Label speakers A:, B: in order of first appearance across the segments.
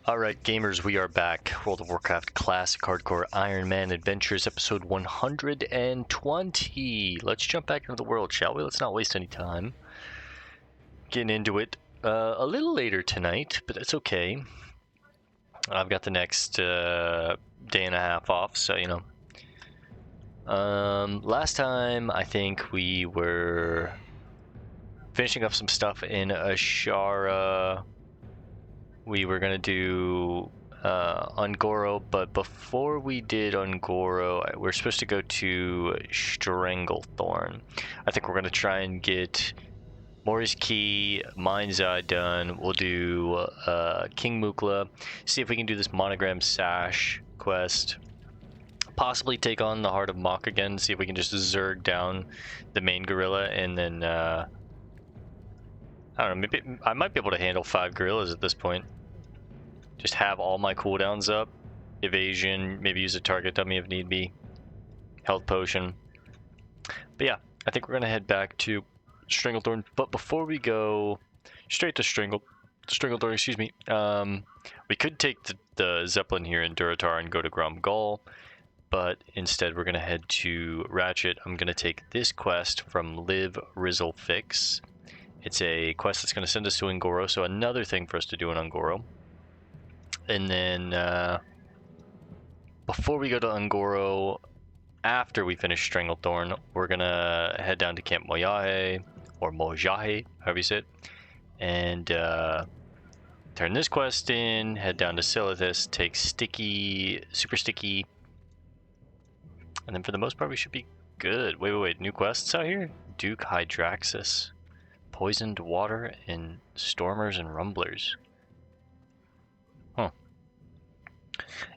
A: Alright, gamers, we are back. World of Warcraft Classic Hardcore Ironman Adventures, episode 120. Let's jump back into the world, shall we? Let's not waste any time. Getting into it a little later tonight, but that's okay. I've got the next day and a half off, so, you know. Last time, I think we were finishing up some stuff in Ashara. We were going to do Ungoro, but before we did Ungoro, we're supposed to go to Stranglethorn. I think we're going to try and get Mori's Key, Mind's Eye done. We'll do King Mukla, see if we can do this Monogram Sash quest. Possibly take on the Heart of Mok again, see if we can just zerg down the main gorilla, and then, I don't know, maybe I might be able to handle 5 gorillas at this point. Just have all my cooldowns up, evasion, maybe use a target dummy if need be, health potion. But yeah, I think we're gonna head back to Stranglethorn. But before we go straight to Stranglethorn, excuse me, we could take the Zeppelin here in Durotar and go to Gromgol, but instead we're gonna head to Ratchet. I'm gonna take this quest from Live Rizzle Fix. It's a quest that's gonna send us to Ungoro, so another thing for us to do in Ungoro. And then before we go to Ungoro, after we finish Stranglethorn, we're gonna head down to Camp Moyahe, or Mojahe, however you say it, and turn this quest in, head down to Silithus, take Sticky, Super Sticky, and then for the most part we should be good. Wait, new quests out here? Duke Hydraxis, Poisoned Water, and Stormers and Rumblers. Huh.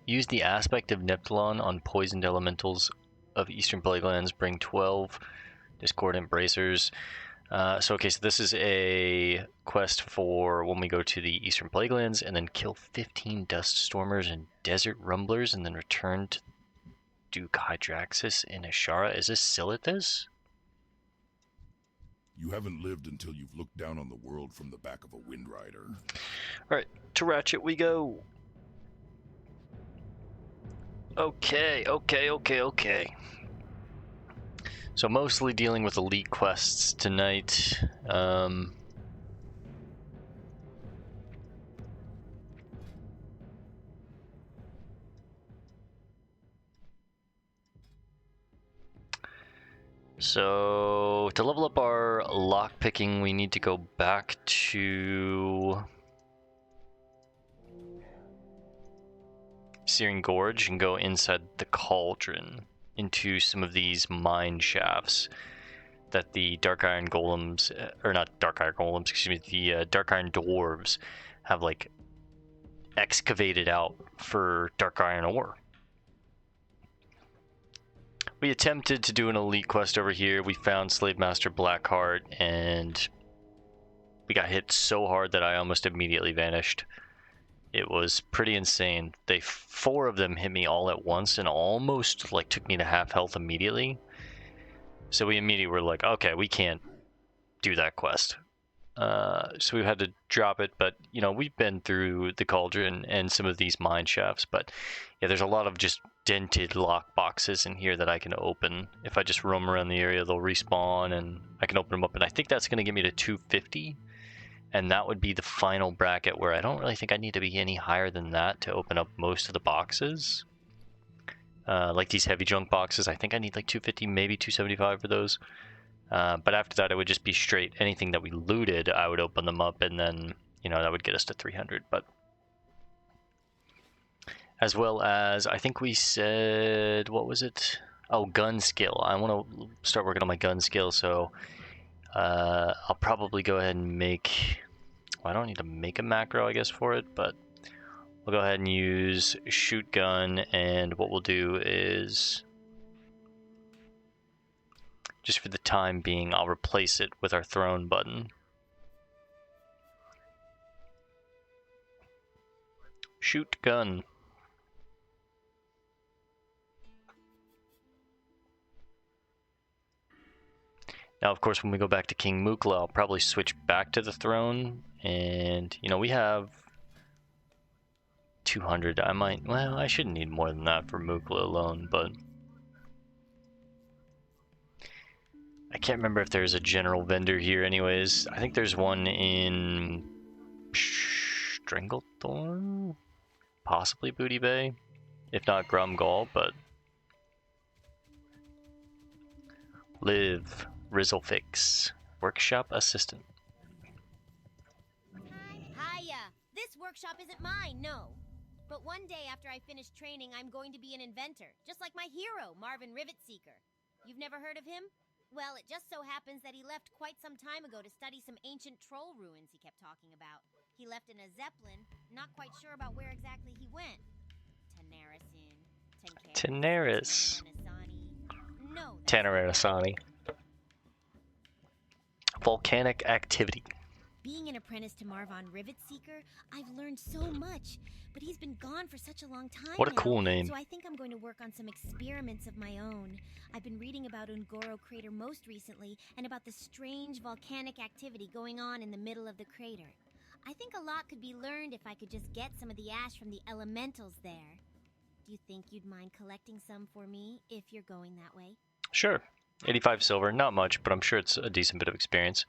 A: Use the aspect of Neptulon on poisoned elementals of Eastern Plaguelands. Bring 12 Discordant Bracers. So this is a quest for when we go to the Eastern Plaguelands and then kill 15 Dust Stormers and Desert Rumblers and then return to Duke Hydraxis in Ashara. Is this Silithus?
B: You haven't lived until you've looked down on the world from the back of a Wind Rider.
A: Alright, to Ratchet we go. Okay. So mostly dealing with elite quests tonight. So to level up our lockpicking, we need to go back to Searing Gorge and go inside the cauldron into some of these mine shafts that the Dark Iron Golems, or not Dark Iron Golems, excuse me, the Dark Iron Dwarves have like excavated out for Dark Iron ore. We attempted to do an elite quest over here. We found Slave Master Blackheart and we got hit so hard that I almost immediately vanished. It was pretty insane. 4 of them hit me all at once and almost like took me to half health immediately. So we immediately were like, okay, we can't do that quest. So we had to drop it, but you know, we've been through the cauldron and some of these mine shafts, but yeah, there's a lot of just dented lock boxes in here that I can open. If I just roam around the area, they'll respawn and I can open them up, and I think that's going to get me to 250. And that would be the final bracket where I don't really think I need to be any higher than that to open up most of the boxes. Like these heavy junk boxes, I think I need like 250, maybe 275 for those. But after that, it would just be straight. Anything that we looted, I would open them up, and then, you know, that would get us to 300. But as well as, I think we said, what was it? Oh, gun skill. I want to start working on my gun skill, so I'll probably go ahead and make, well, I don't need to make a macro, I guess, for it, but we'll go ahead and use shoot gun, and what we'll do is, just for the time being, I'll replace it with our throne button. Shoot gun. Now, of course, when we go back to King Mukla, I'll probably switch back to the throne. And, you know, we have 200. I might, well, I shouldn't need more than that for Mukla alone, but I can't remember if there's a general vendor here anyways. I think there's one in Stranglethorn? Possibly Booty Bay? If not Grumgall, but Liv, Rizzlefix, Workshop Assistant.
C: Hiya! This workshop isn't mine, no. But one day after I finish training, I'm going to be an inventor, just like my hero, Marvin Rivetseeker. You've never heard of him? Well, it just so happens that he left quite some time ago to study some ancient troll ruins he kept talking about. He left in a Zeppelin, not quite sure about where exactly he went.
A: Tenaris.
C: No,
A: Tanarasani. Volcanic activity.
C: Being an apprentice to Marvin Rivetseeker, I've learned so much, but he's been gone for such a long time
A: What a
C: now,
A: cool name.
C: So I think I'm going to work on some experiments of my own. I've been reading about Ungoro Crater most recently, and about the strange volcanic activity going on in the middle of the crater. I think a lot could be learned if I could just get some of the ash from the elementals there. Do you think you'd mind collecting some for me, if you're going that way?
A: Sure. 85 silver, not much, but I'm sure it's a decent bit of experience.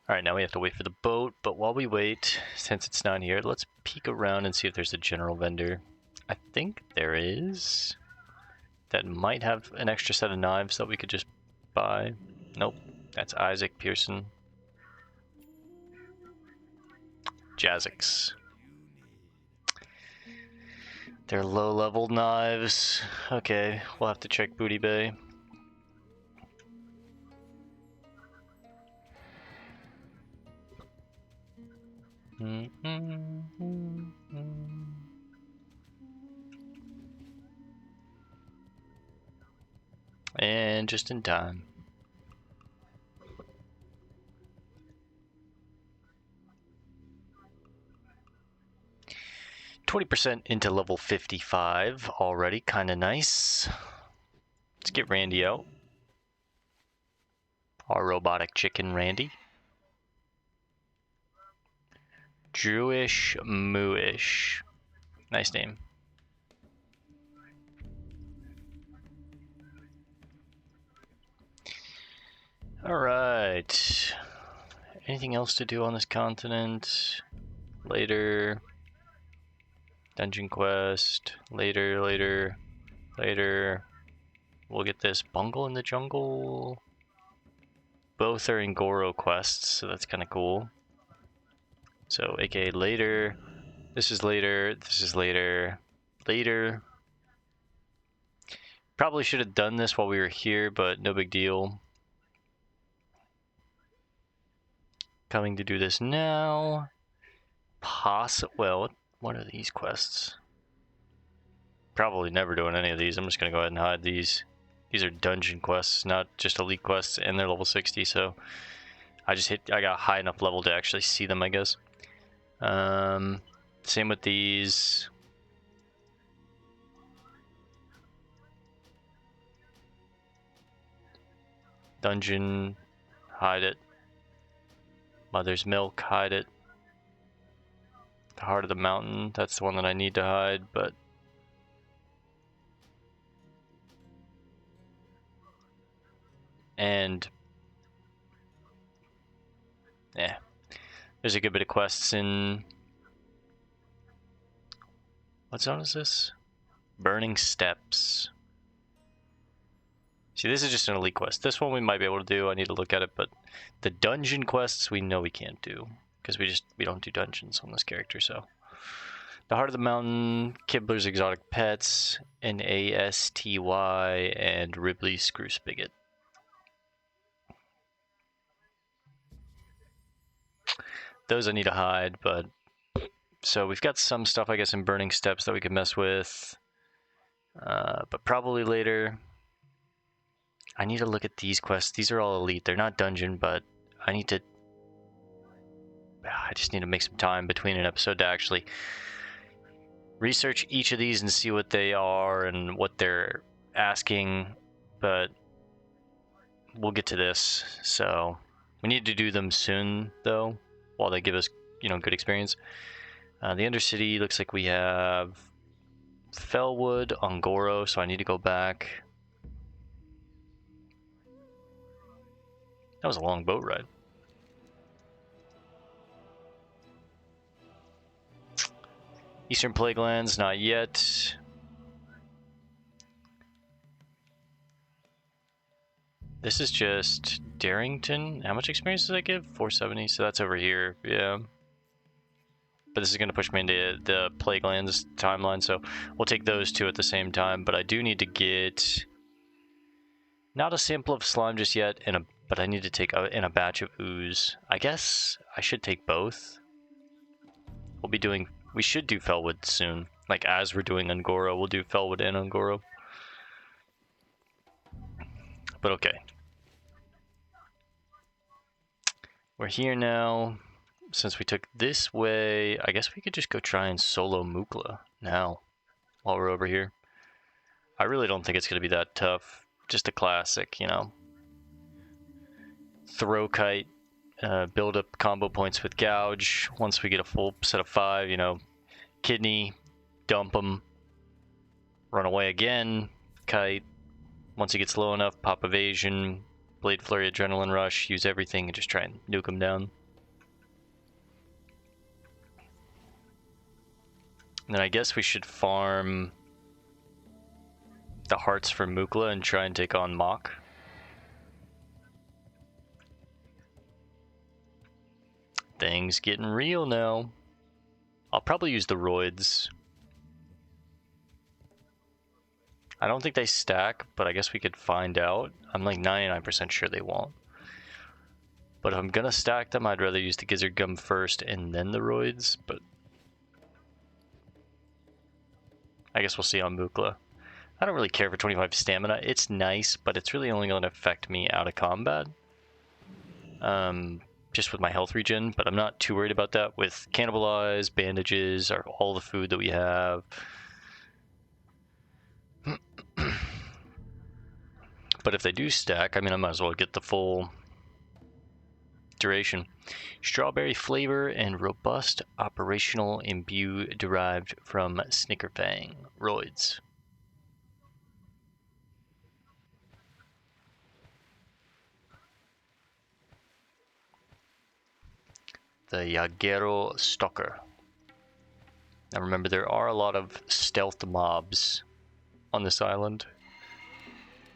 A: Alright, now we have to wait for the boat, but while we wait, since it's not here, let's peek around and see if there's a general vendor. I think there is. That might have an extra set of knives that we could just buy. Nope, that's Isaac Pearson. Jazzix. They're low-level knives. Okay, we'll have to check Booty Bay. And just in time. %20 into level 55 already, kind of nice. Let's get Randy out. Our robotic chicken Randy. Jewish Mooish. Nice name. Alright. Anything else to do on this continent? Later. Dungeon quest. Later. We'll get this Bungle in the Jungle. Both are Ngoro quests, so that's kind of cool. So, aka later. This is later. Later. Probably should have done this while we were here, but no big deal. Coming to do this now. Well, what are these quests? Probably never doing any of these. I'm just gonna go ahead and hide these. These are dungeon quests, not just elite quests, and they're level 60, so I got high enough level to actually see them, I guess. Same with these. Dungeon, hide it. Mother's Milk, hide it. The Heart of the Mountain, that's the one that I need to hide, but and yeah, there's a good bit of quests in what zone is this? Burning Steps. See, this is just an elite quest. This one we might be able to do. I need to look at it, but the dungeon quests we know we can't do because we don't do dungeons on this character. So, the Heart of the Mountain, Kibler's Exotic Pets, and ASTY, and Ripley's Screw Spigot. Those I need to hide, but so we've got some stuff, I guess, in Burning Steps that we could mess with, but probably later. I need to look at these quests. These are all elite. They're not dungeon, but I just need to make some time between an episode to actually research each of these and see what they are and what they're asking, but we'll get to this. So we need to do them soon, though, while they give us, good experience. The Undercity looks like we have Fellwood, Ongoro, so I need to go back. That was a long boat ride. Eastern Plaguelands, not yet. This is just Darrington. How much experience does that give? 470, so that's over here, yeah. But this is going to push me into the Plaguelands timeline, so we'll take those two at the same time. But I do need to get not a sample of slime just yet, but I need to take in a batch of ooze. I guess I should take both. We should do Fellwood soon. Like as we're doing Ungoro, we'll do Fellwood and Ungoro. But okay. We're here now. Since we took this way, I guess we could just go try and solo Mukla now while we're over here. I really don't think it's going to be that tough. Just a classic, you know. Throw kite, build up combo points with gouge. Once we get a full set of 5, you know, kidney, dump them, run away again, kite. Once he gets low enough, pop evasion, blade flurry, adrenaline rush, use everything and just try and nuke him down. And then I guess we should farm the hearts for Mukla and try and take on Mach. Things getting real now. I'll probably use the roids. I don't think they stack, but I guess we could find out. I'm like 99% sure they won't. But if I'm gonna stack them, I'd rather use the Gizzard Gum first and then the roids, but I guess we'll see on Mukla. I don't really care for 25 stamina. It's nice, but it's really only going to affect me out of combat. Just with my health regen, but I'm not too worried about that. With Cannibalize, bandages, or all the food that we have. But if they do stack, I mean, I might as well get the full duration. Strawberry flavor and robust operational imbue derived from Snickerfang roids. The Yagero Stalker. Now remember, there are a lot of stealth mobs on this island.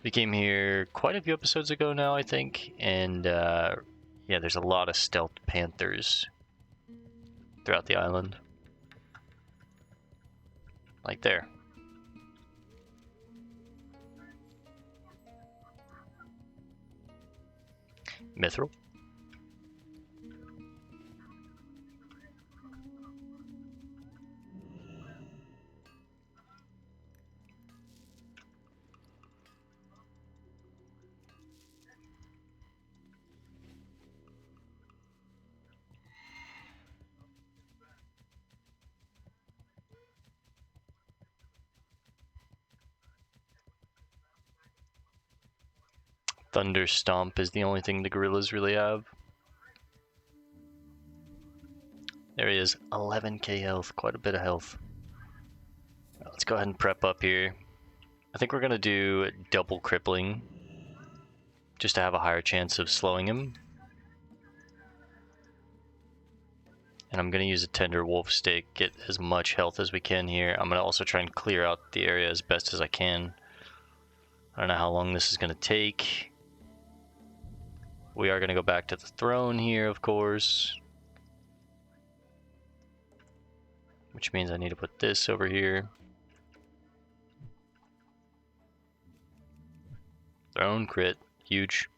A: We came here quite a few episodes ago now, I think, and yeah, there's a lot of stealth panthers throughout the island. Like there. Mithril. Thunder Stomp is the only thing the gorillas really have. There he is, 11k health, quite a bit of health. Let's go ahead and prep up here. I think we're going to do double crippling, just to have a higher chance of slowing him. And I'm going to use a Tender Wolf Steak, get as much health as we can here. I'm going to also try and clear out the area as best as I can. I don't know how long this is going to take. We are going to go back to the throne here, of course. Which means I need to put this over here. Throne crit, huge.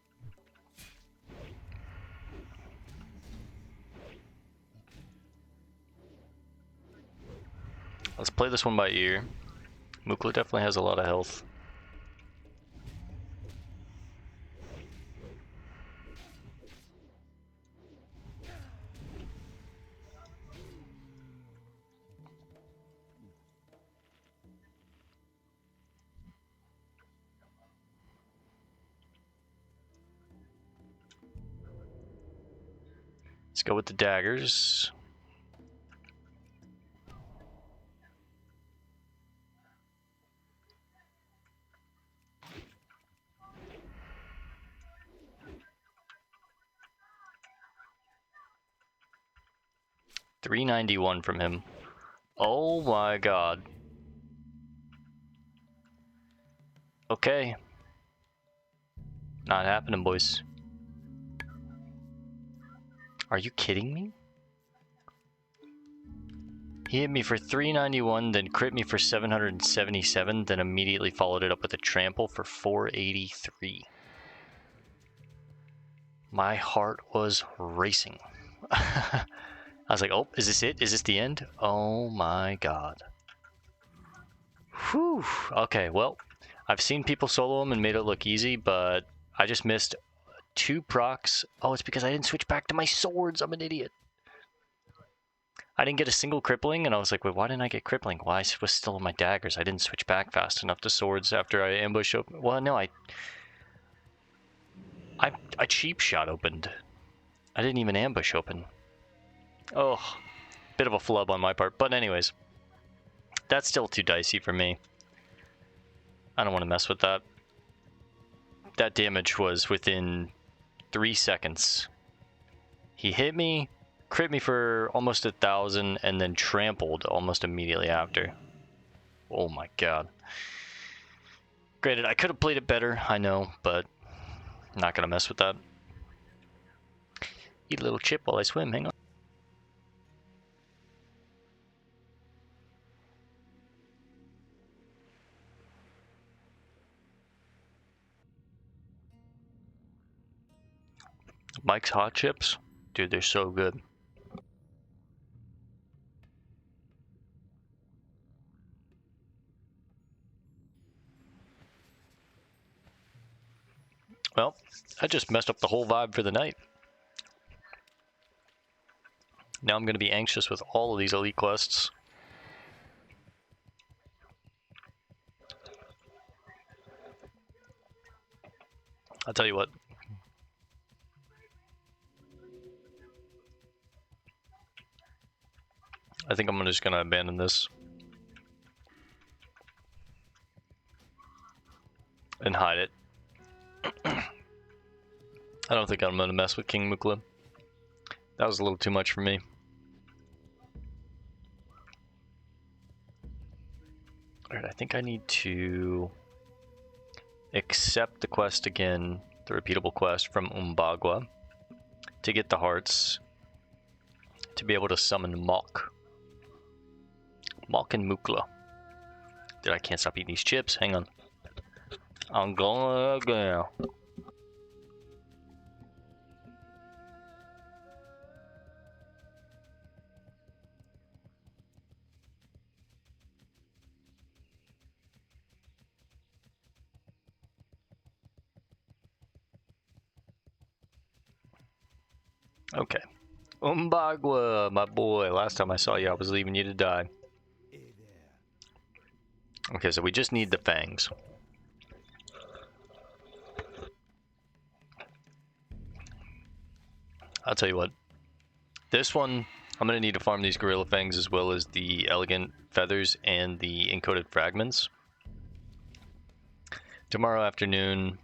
A: Let's play this one by ear. Mukla definitely has a lot of health. Let's go with the daggers. 391 from him. Oh my god. Okay. Not happening, boys. Are you kidding me? He hit me for 391, then crit me for 777, then immediately followed it up with a trample for 483. My heart was racing. I was like, oh, is this it? Is this the end? Oh my god. Whew. Okay, well, I've seen people solo him and made it look easy, but I just missed 2 procs. Oh, it's because I didn't switch back to my swords. I'm an idiot. I didn't get a single crippling, and I was like, wait, why didn't I get crippling? Well, I was still on my daggers. I didn't switch back fast enough to swords after I ambush open. Well, no, I cheap shot opened. I didn't even ambush open. Oh, bit of a flub on my part. But anyways, that's still too dicey for me. I don't want to mess with that. That damage was within 3 seconds. He hit me, crit me for almost 1,000, and then trampled almost immediately after. Oh my god. Granted, I could have played it better, I know, but I'm not gonna mess with that. Eat a little chip while I swim, hang on. Mike's Hot Chips? Dude, they're so good. Well, I just messed up the whole vibe for the night. Now I'm going to be anxious with all of these elite quests. I'll tell you what. I think I'm just going to abandon this. And hide it. I don't think I'm going to mess with King Mukla. That was a little too much for me. Alright, I think I need to accept the quest again, the repeatable quest from Umbagua, to get the hearts, to be able to summon Mok. Mok and Mukla. Dude, I can't stop eating these chips. Hang on. I'm gonna go. Okay. Umbagua, my boy. Last time I saw you, I was leaving you to die. Okay, so we just need the fangs. I'll tell you what. This one, I'm going to need to farm these gorilla fangs as well as the elegant feathers and the encoded fragments. Tomorrow afternoon,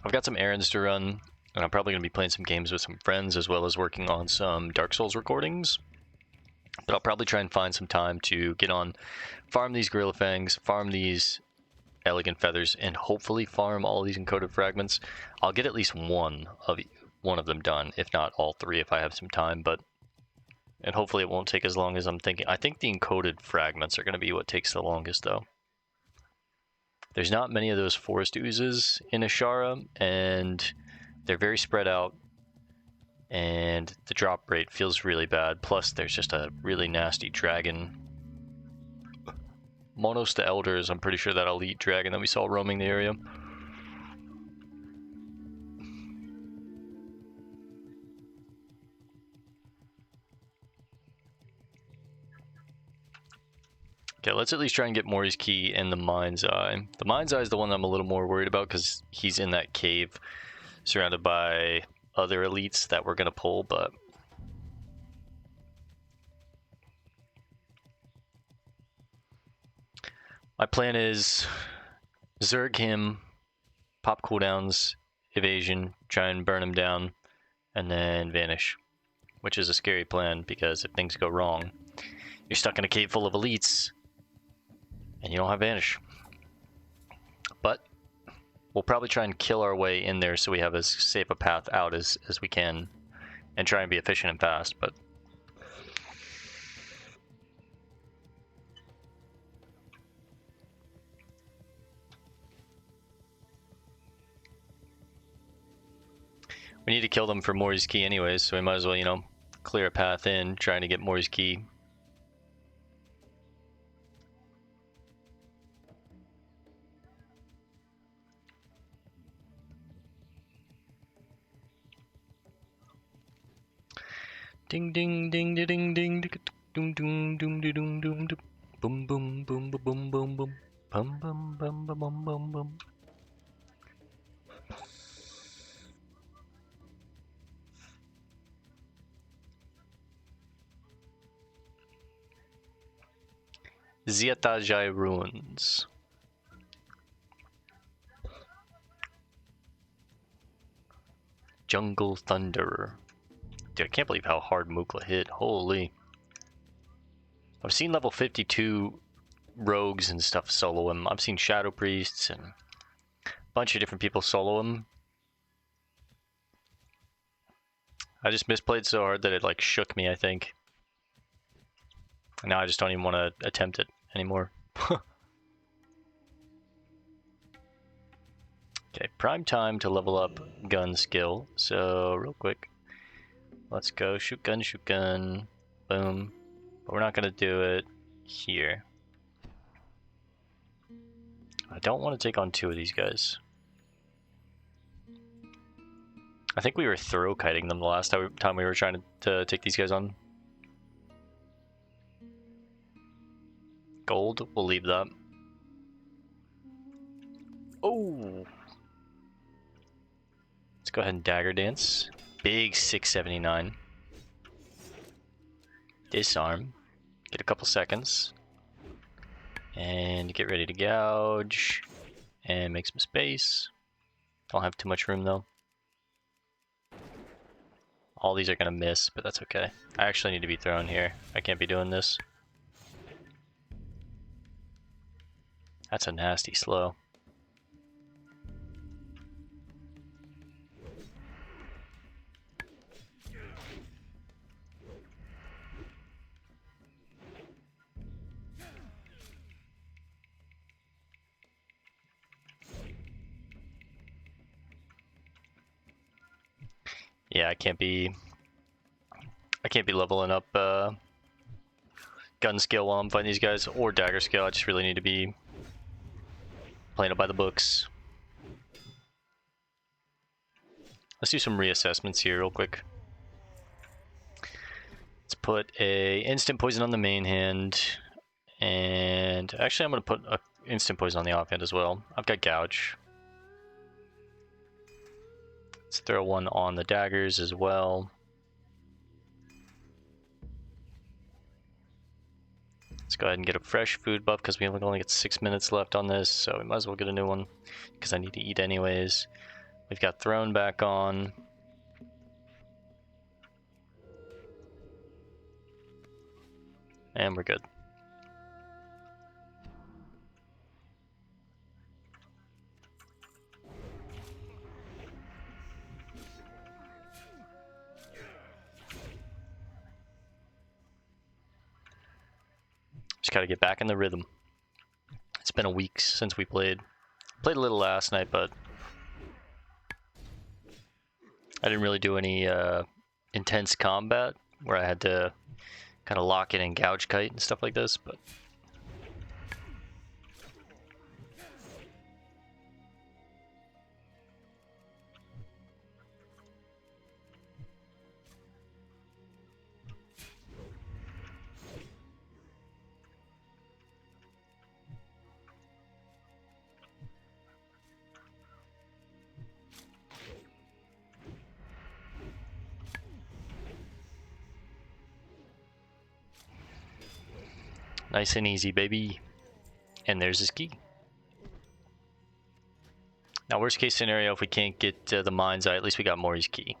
A: I've got some errands to run, and I'm probably going to be playing some games with some friends as well as working on some Dark Souls recordings. But I'll probably try and find some time to get on, farm these gorilla fangs, farm these elegant feathers, and hopefully farm all these encoded fragments. I'll get at least one of them done, if not all 3 if I have some time, and hopefully it won't take as long as I'm thinking. I think the encoded fragments are going to be what takes the longest, though. There's not many of those forest oozes in Ashara, and they're very spread out, and the drop rate feels really bad. Plus, there's just a really nasty dragon. Monos the Elders, I'm pretty sure that elite dragon that we saw roaming the area. Okay, let's at least try and get Mori's Key and the Mind's Eye. The Mind's Eye is the one I'm a little more worried about because he's in that cave surrounded by other elites that we're going to pull, but... My plan is Zerg him, pop cooldowns, evasion, try and burn him down, and then vanish which is a scary plan because if things go wrong, you're stuck in a cave full of elites and you don't have Vanish. But we'll probably try and kill our way in there so we have as safe a path out as we can and try and be efficient and fast, but we need to kill them for Mori's Key anyways, so we might as well, you know, clear a path in, trying to get Mori's Key. Ding ding ding ding ding ding ding ding ding ding ding ding boom boom boom boom boom boom boom bum bum bum bum bum bum bum. Ziatajai Ruins. Jungle Thunder. Dude, I can't believe how hard Mukla hit. Holy. I've seen level 52 rogues and stuff solo him. I've seen Shadow Priests and a bunch of different people solo him. I just misplayed so hard that it like shook me, I think. And now I just don't even want to attempt it anymore. Okay, prime time to level up gun skill. So real quick, let's go shoot gun, boom. But we're not gonna do it here. I don't want to take on two of these guys. I think we were throw kiting them the last time we were trying to take these guys on. Gold, we'll leave that. Oh! Let's go ahead and dagger dance. Big 679. Disarm. Get a couple seconds. And get ready to gouge. And make some space. Don't have too much room though. All these are gonna miss, but that's okay. I actually need to be thrown here. I can't be doing this. That's a nasty slow. Yeah, I can't be leveling up gun skill while I'm fighting these guys, or dagger skill. I just really need to be playing it by the books. Let's do some reassessments here real quick. Let's put a instant poison on the main hand, and actually I'm gonna put a instant poison on the offhand as well. I've got gouge. Let's throw one on the daggers as well. Let's go ahead and get a fresh food buff because we only get 6 minutes left on this, so we might as well get a new one because I need to eat anyways. We've got throne back on. And we're good. Just gotta get back in the rhythm. It's been a week since we played. Played a little last night, but I didn't really do any intense combat where I had to kind of lock in and gouge kite and stuff like this, but nice and easy, baby. And there's his key. Now, worst case scenario, if we can't get the mind's eye, at least we got Mori's key.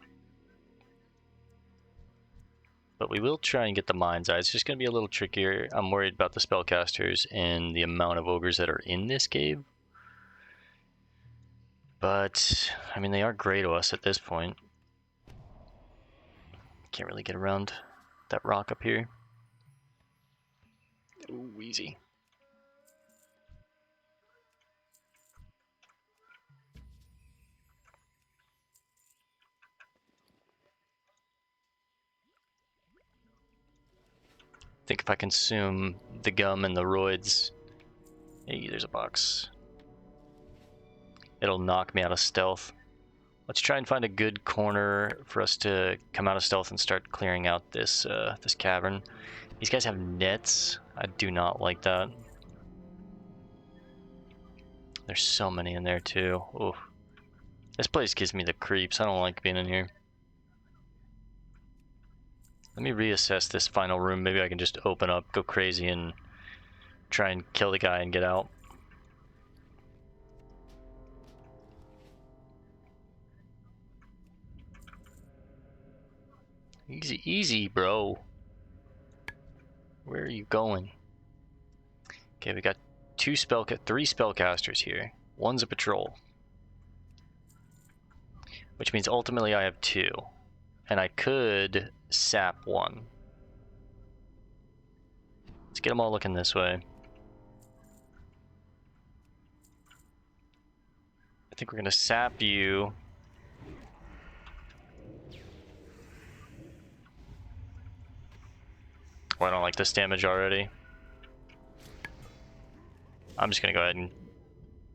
A: But we will try and get the mind's eye. It's just going to be a little trickier. I'm worried about the spellcasters and the amount of ogres that are in this cave. But, I mean, they are grey to us at this point. Can't really get around that rock up here. Ooh, easy. I think if I consume the gum and the roids... Hey, there's a box. It'll knock me out of stealth. Let's try and find a good corner for us to come out of stealth and start clearing out this this cavern. These guys have nets. I do not like that. There's so many in there too. Ooh. This place gives me the creeps. I don't like being in here. Let me reassess this final room. Maybe I can just open up, go crazy, and try and kill the guy and get out. Easy, easy, bro. Where are you going? Okay, we got three spellcasters here. One's a patrol. Which means ultimately I have 2. And I could sap 1. Let's get them all looking this way. I think we're gonna sap you. Oh, I don't like this damage already. I'm just gonna go ahead and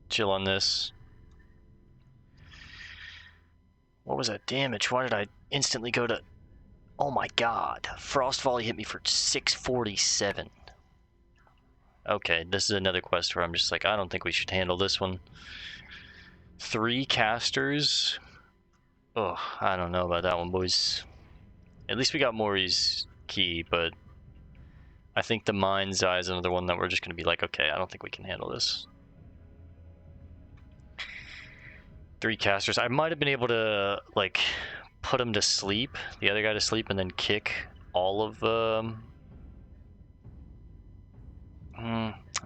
A: chill on this. What was that damage? Why did I instantly go to... Oh my god. Frost Volley hit me for 647. Okay, this is another quest where I'm just like, I don't think we should handle this one. 3 casters? Oh, I don't know about that one, boys. At least we got Mori's key, but I think the Mind's Eye is another one that we're just going to be like, okay, I don't think we can handle this. 3 casters. I might have been able to, like, put him to sleep, the other guy to sleep, and then kick all of I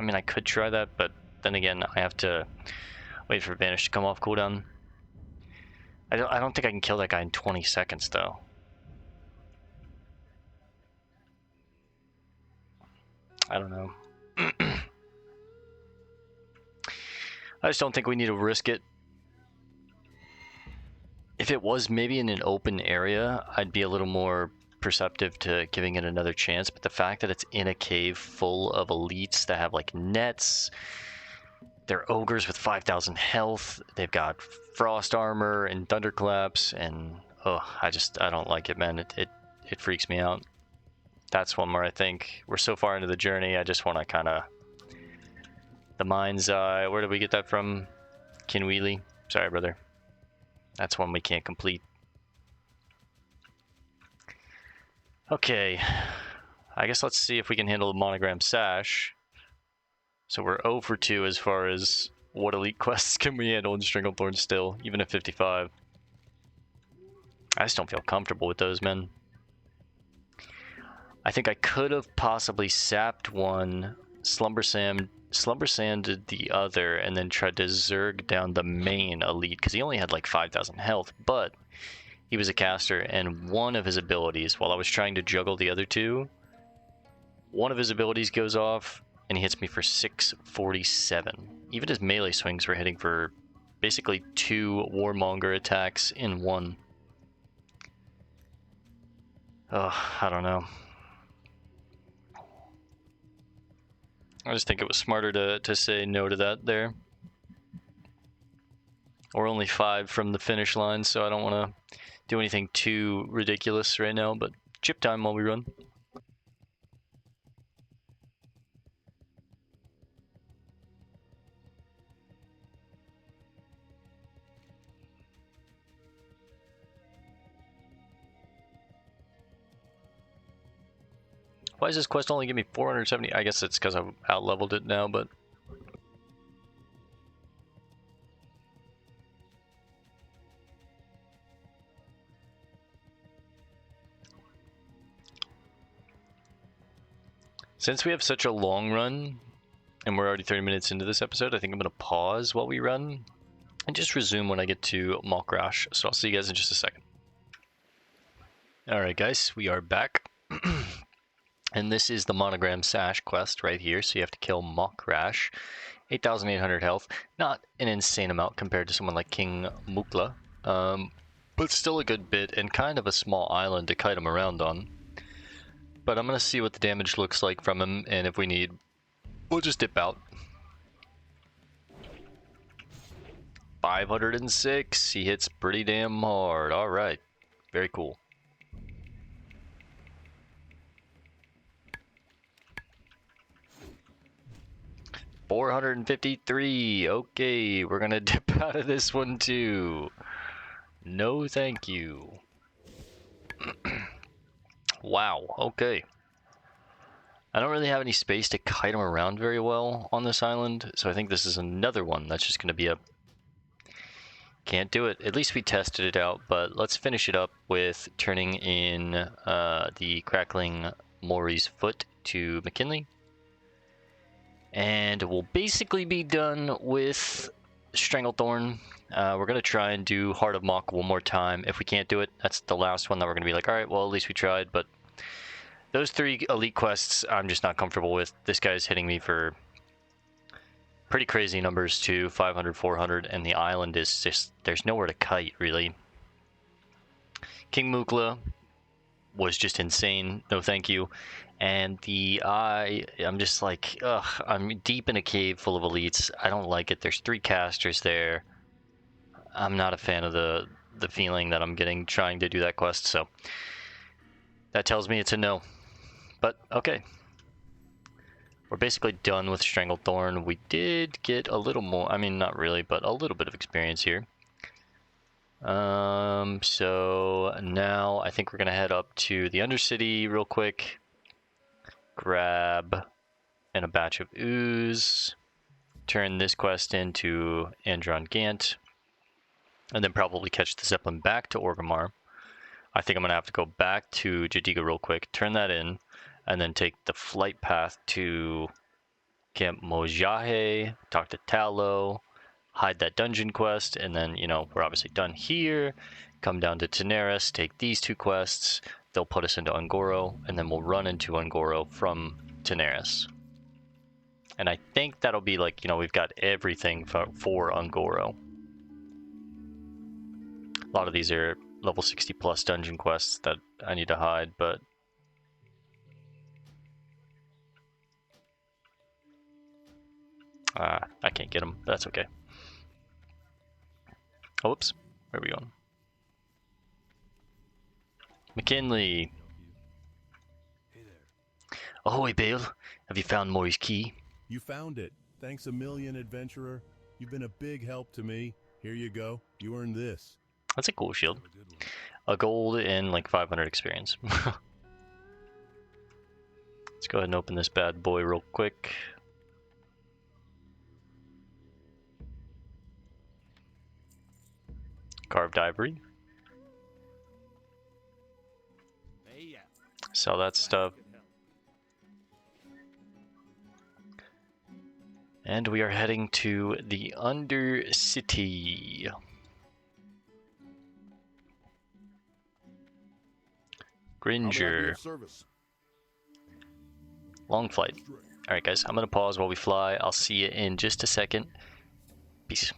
A: mean, I could try that, but then again, I have to wait for Vanish to come off cooldown. I don't think I can kill that guy in 20 seconds, though. I don't know. I just don't think we need to risk it. If it was maybe in an open area, I'd be a little more perceptive to giving it another chance, but the fact that it's in a cave full of elites that have like nets, they're ogres with 5,000 health, they've got frost armor and thunderclaps, and oh, I don't like it, man. It freaks me out. That's one where I think we're so far into the journey, I just want to kind of... The Mind's Eye, where did we get that from? Kinwheely? Sorry, brother. That's one we can't complete. Okay, I guess let's see if we can handle the Monogram Sash. So we're 0 for 2 as far as what elite quests can we handle in Stranglethorn still, even at 55. I just don't feel comfortable with those, men. I think I could have possibly sapped one, slumber sanded the other, and then tried to zerg down the main elite, because he only had like 5,000 health, but he was a caster, and one of his abilities, while I was trying to juggle the other 2, one of his abilities goes off, and he hits me for 647. Even his melee swings were hitting for basically 2 Warmonger attacks in 1. Oh, I don't know. I just think it was smarter to say no to that there. We're only 5 from the finish line, so I don't want to do anything too ridiculous right now, but chip time while we run. Why does this quest only give me 470? I guess it's because I've out-leveled it now, but... Since we have such a long run, and we're already 30 minutes into this episode, I think I'm going to pause while we run and just resume when I get to Malkrash. So I'll see you guys in just a second. Alright guys, we are back. And this is the Monogram Sash quest right here. So you have to kill Malkrash. 8,800 health. Not an insane amount compared to someone like King Mukla. But still a good bit and kind of a small island to kite him around on. But I'm going to see what the damage looks like from him, and if we need, we'll just dip out. 506. He hits pretty damn hard. Alright. Very cool. $453. Okay, we're gonna dip out of this one too. No thank you. Wow, okay. I don't really have any space to kite him around very well on this island, so I think this is another one that's just gonna be a... Can't do it. At least we tested it out, but let's finish it up with turning in the Crackling Mori's Foot to McKinley. And we'll basically be done with Stranglethorn. We're going to try and do Heart of Mach one more time. If we can't do it, that's the last one that we're going to be like, alright, well, at least we tried. But those 3 elite quests, I'm just not comfortable with. This guy's hitting me for pretty crazy numbers too, 500, 400, and the island is just, there's nowhere to kite, really. King Mukla was just insane. No thank you. And the eye, I'm just like, ugh, I'm deep in a cave full of elites. I don't like it. There's 3 casters there. I'm not a fan of the feeling that I'm getting trying to do that quest, so that tells me it's a no. But okay. We're basically done with Stranglethorn. We did get a little more, I mean, not really, but a little bit of experience here. So now I think we're gonna head up to the Undercity real quick. Grab and a batch of ooze, turn this quest into Andron Gant, and then probably catch the Zeppelin back to Orgrimmar. I think I'm going to have to go back to Jadiga real quick, turn that in, and then take the flight path to Camp Mojahe, talk to Talo, hide that dungeon quest, and then, you know, we're obviously done here. Come down to Daenerys, take these 2 quests. They'll put us into Ungoro, and then we'll run into Ungoro from Daenerys. And I think that'll be like, you know, we've got everything for Ungoro. A lot of these are level 60 plus dungeon quests that I need to hide, but I can't get them. That's okay. Oh, whoops. Where are we going? McKinley.
D: Hey there.
A: Ahoy, Bale. Have you found Mori's key?
D: You found it. Thanks a million, adventurer. You've been a big help to me. Here you go. You earned this.
A: That's a cool shield.
D: Have a good one.
A: A gold and like 500 experience. Let's go ahead and open this bad boy real quick. Carved ivory.
D: Hey, yeah.
A: Sell that stuff. And we are heading to the Undercity. Gringer. Long flight. Alright guys, I'm going to pause while we fly. I'll see you in just a second. Peace.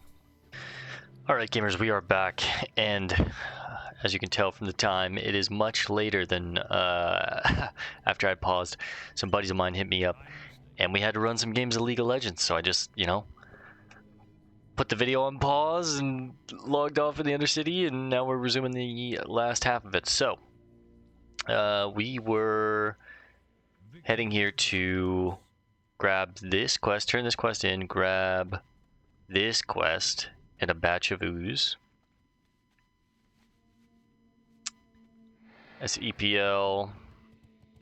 A: Alright gamers, we are back, and as you can tell from the time, it is much later than after I paused. Some buddies of mine hit me up, and we had to run some games of League of Legends, so I just, you know, put the video on pause and logged off in the Undercity, and now we're resuming the last half of it. So, we were heading here to grab this quest, turn this quest in, grab this quest, and a batch of ooze. That's EPL.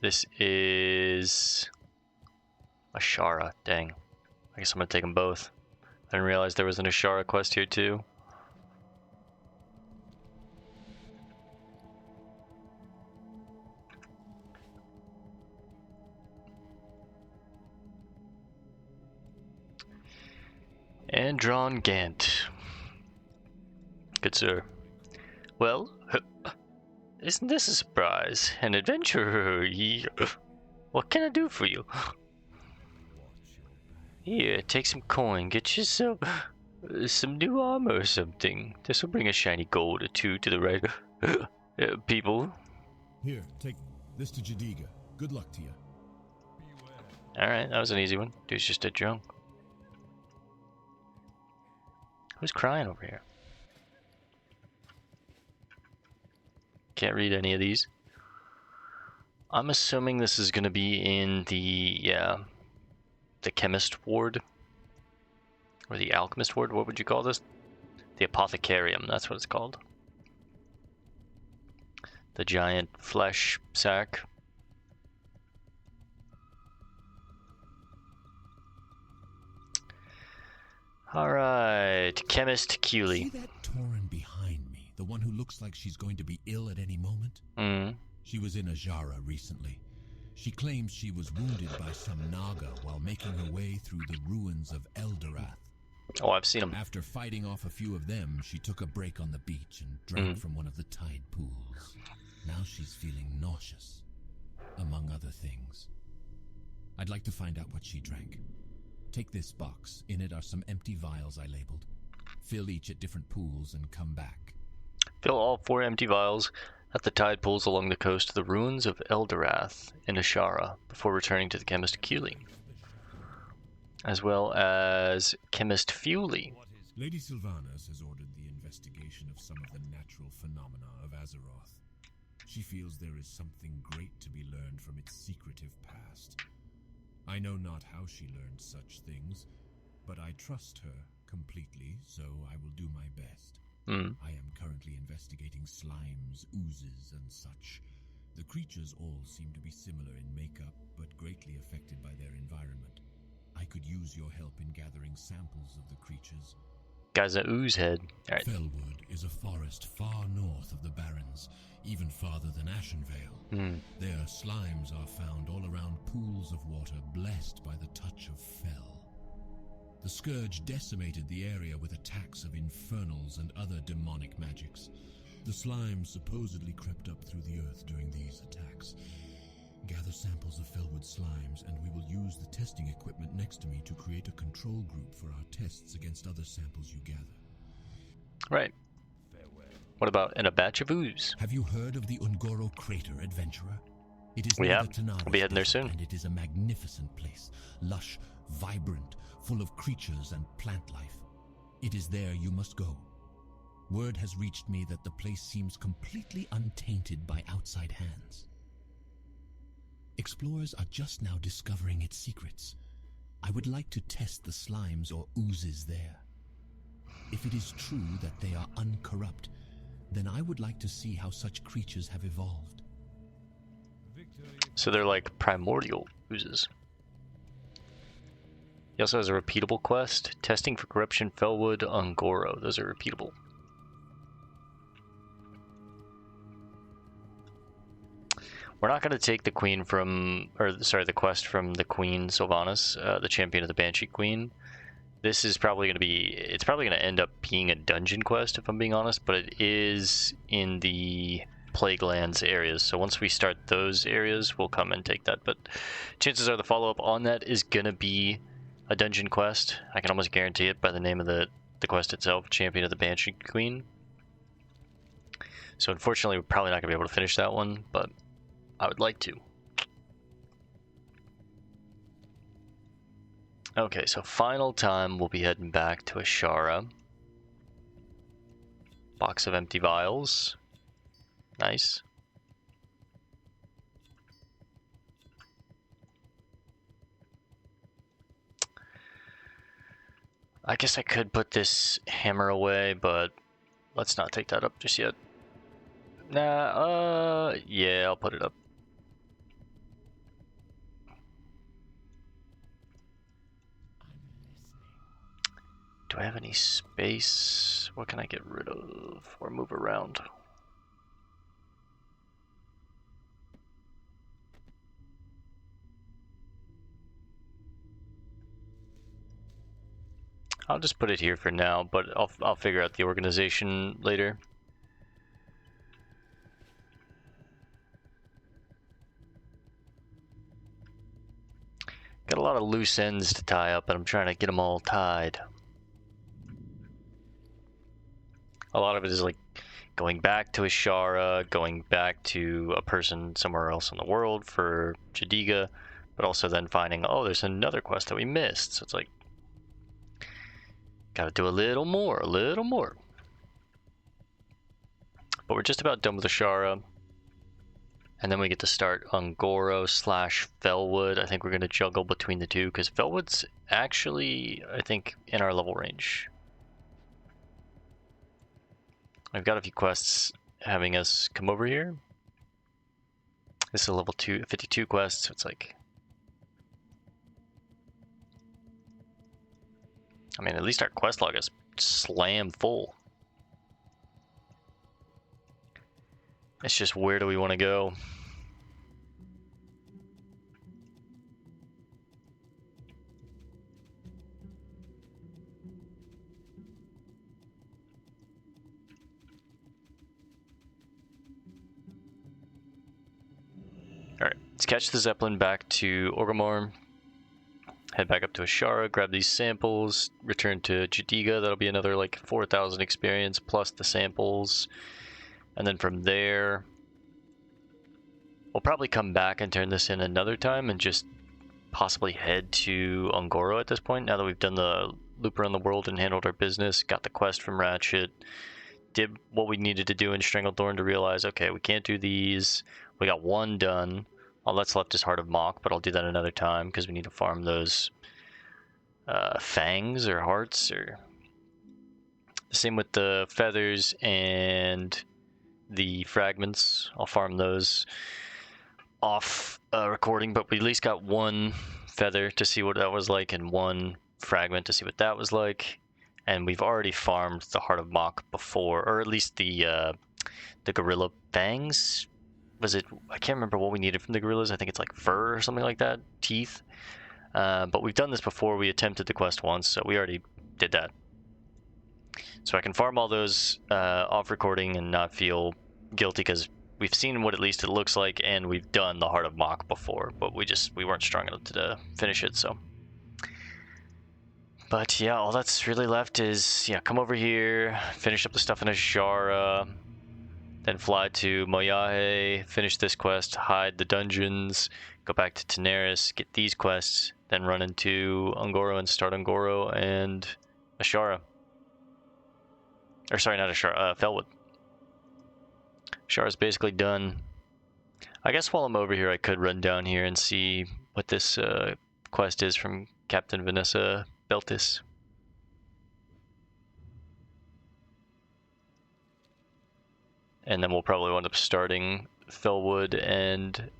A: This is Ashara. Dang. I guess I'm gonna take them both. I didn't realize there was an Ashara quest here too. Andron Gant. Good sir. Well, isn't this a surprise? An adventurer. What can I do for you? Here, take some coin. Get yourself some new armor or something. This will bring a shiny gold or two to the right people.
D: Here, take this to Jadiga. Good luck to you.
A: Alright, that was an easy one. Dude's just a drunk. Who's crying over here? Can't read any of these. I'm assuming this is going to be in the chemist ward. Or the alchemist ward, what would you call this? The apothecarium, that's what it's called. The giant flesh sack. Alright, Chemist Keeley.
E: See that Tauren behind me? The one who looks like she's going to be ill at any moment? She was in Ajara recently. She claims she was wounded by some Naga while making her way through the ruins of Eldorath.
A: Oh, I've seen them.
E: After fighting off a few of them, she took a break on the beach and drank from one of the tide pools. Now she's feeling nauseous, among other things. I'd like to find out what she drank. Take this box. In it are some empty vials I labeled. Fill each at different pools and come back.
A: Fill all 4 empty vials at the tide pools along the coast of the ruins of Eldorath in Ashara before returning to the Chemist Keeley, as well as Chemist Fuley.
E: Lady Sylvanas has ordered the investigation of some of the natural phenomena of Azeroth. She feels there is something great to be learned from its secretive past. I know not how she learned such things, but I trust her completely, so I will do my best. I am currently investigating slimes, oozes, and such. The creatures all seem to be similar in makeup, but greatly affected by their environment. I could use your help in gathering samples of the creatures.
A: Guy's an ooze head. All right.
E: Fellwood is a forest far north of the Barrens, even farther than Ashenvale. There, slimes are found all around pools of water blessed by the touch of Fell. The Scourge decimated the area with attacks of infernals and other demonic magics. The slimes supposedly crept up through the earth during these attacks. Gather samples of Fellwood slimes, and we will use the testing equipment next to me to create a control group for our tests against other samples you gather.
A: Right. What about in a batch of ooze?
E: Have you heard of the Ungoro Crater, adventurer? It is
A: We
E: near
A: have.
E: the Tanaris
A: We'll be heading there
E: Desert,
A: soon.
E: and it is a magnificent place, lush, vibrant, full of creatures and plant life. It is there you must go. Word has reached me that the place seems completely untainted by outside hands. Explorers are just now discovering its secrets. I would like to test the slimes or oozes there. If it is true that they are uncorrupt, then I would like to see how such creatures have evolved.
A: So they're like primordial oozes. He also has a repeatable quest, testing for corruption Fellwood Ungoro. Those are repeatable. We're not going to take the quest from the Queen Sylvanas, the champion of the Banshee Queen. This is probably going to be, it's probably going to end up being a dungeon quest if I'm being honest, but it is in the Plaguelands areas. So once we start those areas, we'll come and take that. But chances are the follow-up on that is going to be a dungeon quest. I can almost guarantee it by the name of the quest itself, Champion of the Banshee Queen. So unfortunately, we're probably not going to be able to finish that one, but I would like to. Okay, so final time, we'll be heading back to Ashara. Box of empty vials. Nice. I guess I could put this hammer away, but let's not take that up just yet. Nah, yeah, I'll put it up. Do I have any space? What can I get rid of or move around? I'll just put it here for now, but I'll figure out the organization later. Got a lot of loose ends to tie up, and I'm trying to get them all tied. A lot of it is like going back to Ashara, going back to a person somewhere else in the world for Jadiga, but also then finding, oh, there's another quest that we missed. So it's like, gotta do a little more, a little more. But we're just about done with Ashara. And then we get to start Ungoro / Felwood. I think we're going to juggle between the two because Felwood's actually, I think, in our level range. I've got a few quests having us come over here. This is a level 52 quest, so it's like... I mean, at least our quest log is slam full. It's just, where do we want to go? Alright, let's catch the Zeppelin back to Orgrimmar. Head back up to Ashara, grab these samples, return to Jadiga. That'll be another like 4,000 experience plus the samples. And then from there, we'll probably come back and turn this in another time and just possibly head to Ungoro at this point. Now that we've done the loop around the world and handled our business, got the quest from Ratchet, did what we needed to do in Stranglethorn to realize, okay, we can't do these. We got one done. All that's left is Heart of Mach, but I'll do that another time because we need to farm those fangs or hearts. Or the same with the feathers and the fragments. I'll farm those off recording, but we at least got one feather to see what that was like and one fragment to see what that was like. And we've already farmed the Heart of Mach before, or at least the gorilla fangs. Was it? I can't remember what we needed from the gorillas. I think it's like fur or something like that, teeth. But we've done this before. We attempted the quest once, so we already did that. So I can farm all those off recording and not feel guilty because we've seen what at least it looks like, and we've done the Heart of Mach before, but we weren't strong enough to finish it. So, but yeah, all that's really left is come over here, finish up the stuff in Ashara. Then fly to Moyahe, finish this quest, hide the dungeons, go back to Teneris, get these quests, then run into Ungoro and start Ungoro and Ashara. Or sorry, not Ashara, Felwood. Ashara's basically done. I guess while I'm over here, I could run down here and see what this quest is from Captain Vanessa Beltis. And then we'll probably wind up starting Felwood and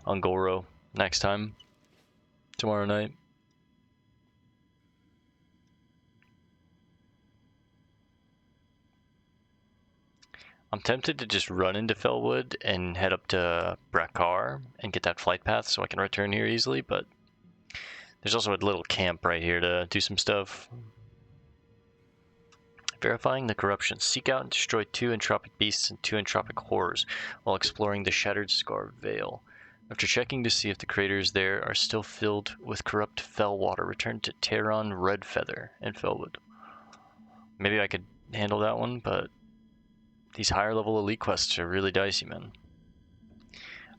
A: Ungoro next time, tomorrow night. I'm tempted to just run into Felwood and head up to Brakar and get that flight path so I can return here easily, but there's also a little camp right here to do some stuff. Verifying the corruption. Seek out and destroy 2 entropic beasts and 2 entropic horrors while exploring the Shattered Scar Vale. After checking to see if the craters there are still filled with corrupt fell water, return to Terran Redfeather and Felwood. Maybe I could handle that one, but these higher level elite quests are really dicey, man.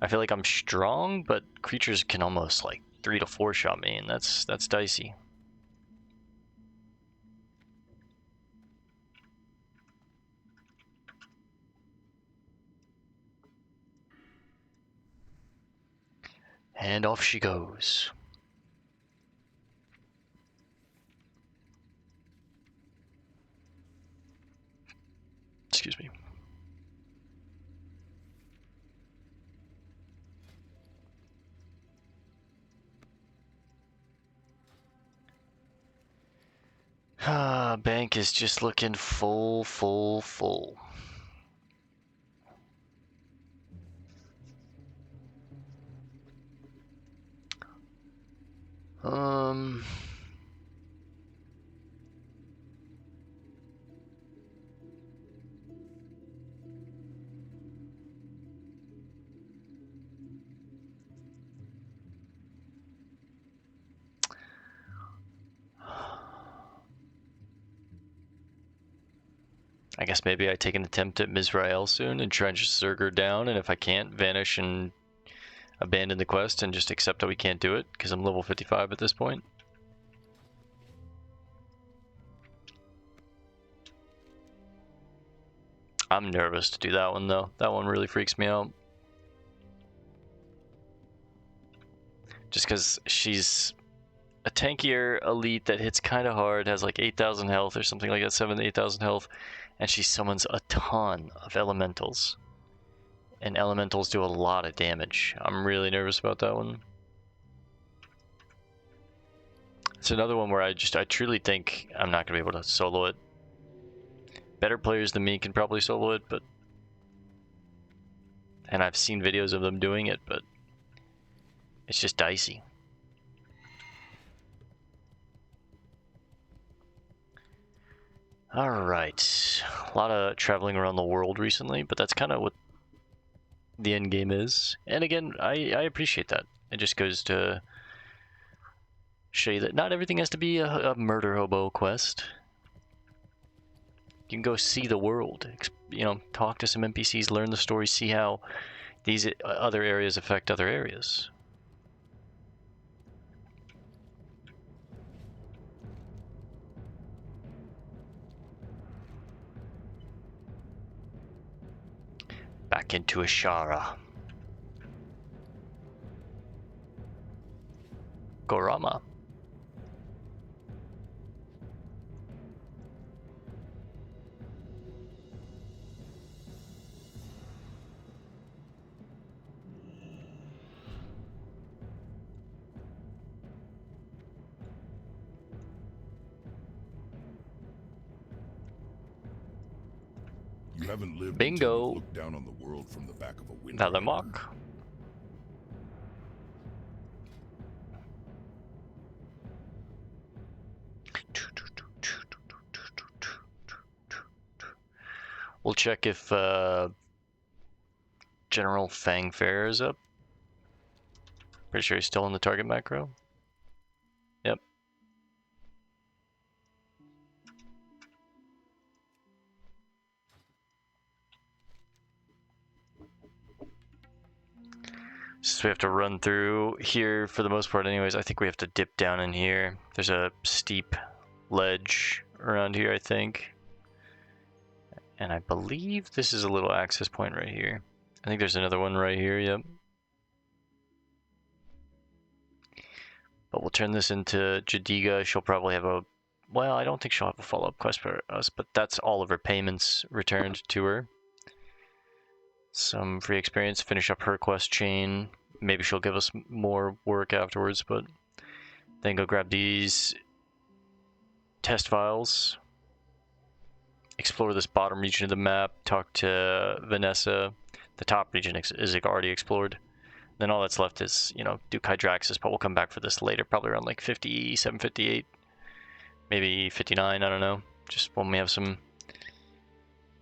A: I feel like I'm strong, but creatures can almost like 3 to 4 shot me, and that's dicey. And off she goes. Excuse me. Bank is just looking full. I guess maybe I take an attempt at Mizrael soon and try and just zerg her down, and if I can't, vanish and abandon the quest and just accept that we can't do it, because I'm level 55 at this point. I'm nervous to do that one though. That one really freaks me out. Just because she's a tankier elite that hits kind of hard, has like 8,000 health or something like that, 7,000 to 8,000 health, and she summons a ton of elementals. And elementals do a lot of damage. I'm really nervous about that one. It's another one where I truly think I'm not going to be able to solo it. Better players than me can probably solo it, but... And I've seen videos of them doing it, but... It's just dicey. Alright. A lot of traveling around the world recently, but that's kind of what the end game is. And again, I appreciate that. It just goes to show you that not everything has to be a murder hobo quest. You can go see the world, you know, talk to some NPCs, learn the story, see how these other areas affect other areas. Back into Ashara. Gorama.
B: You haven't lived
A: Bingo.
B: until you've looked down on the world from the back of a window.
A: Another mock. We'll check if General Fangfair is up. Pretty sure he's still in the target macro. Yep. So we have to run through here for the most part anyways. I think we have to dip down in here. There's a steep ledge around here, I think. And I believe this is a little access point right here. I think there's another one right here, yep. But we'll turn this into Jadiga. She'll probably have a... Well, I don't think she'll have a follow-up quest for us, but that's all of her payments returned to her. Some free experience, finish up her quest chain. Maybe she'll give us more work afterwards, but then go grab these test files. Explore this bottom region of the map, talk to Vanessa. The top region is already explored. Then all that's left is, you know, Duke Hydraxis, but we'll come back for this later, probably around like 57, 58, maybe 59, I don't know. Just when we have some,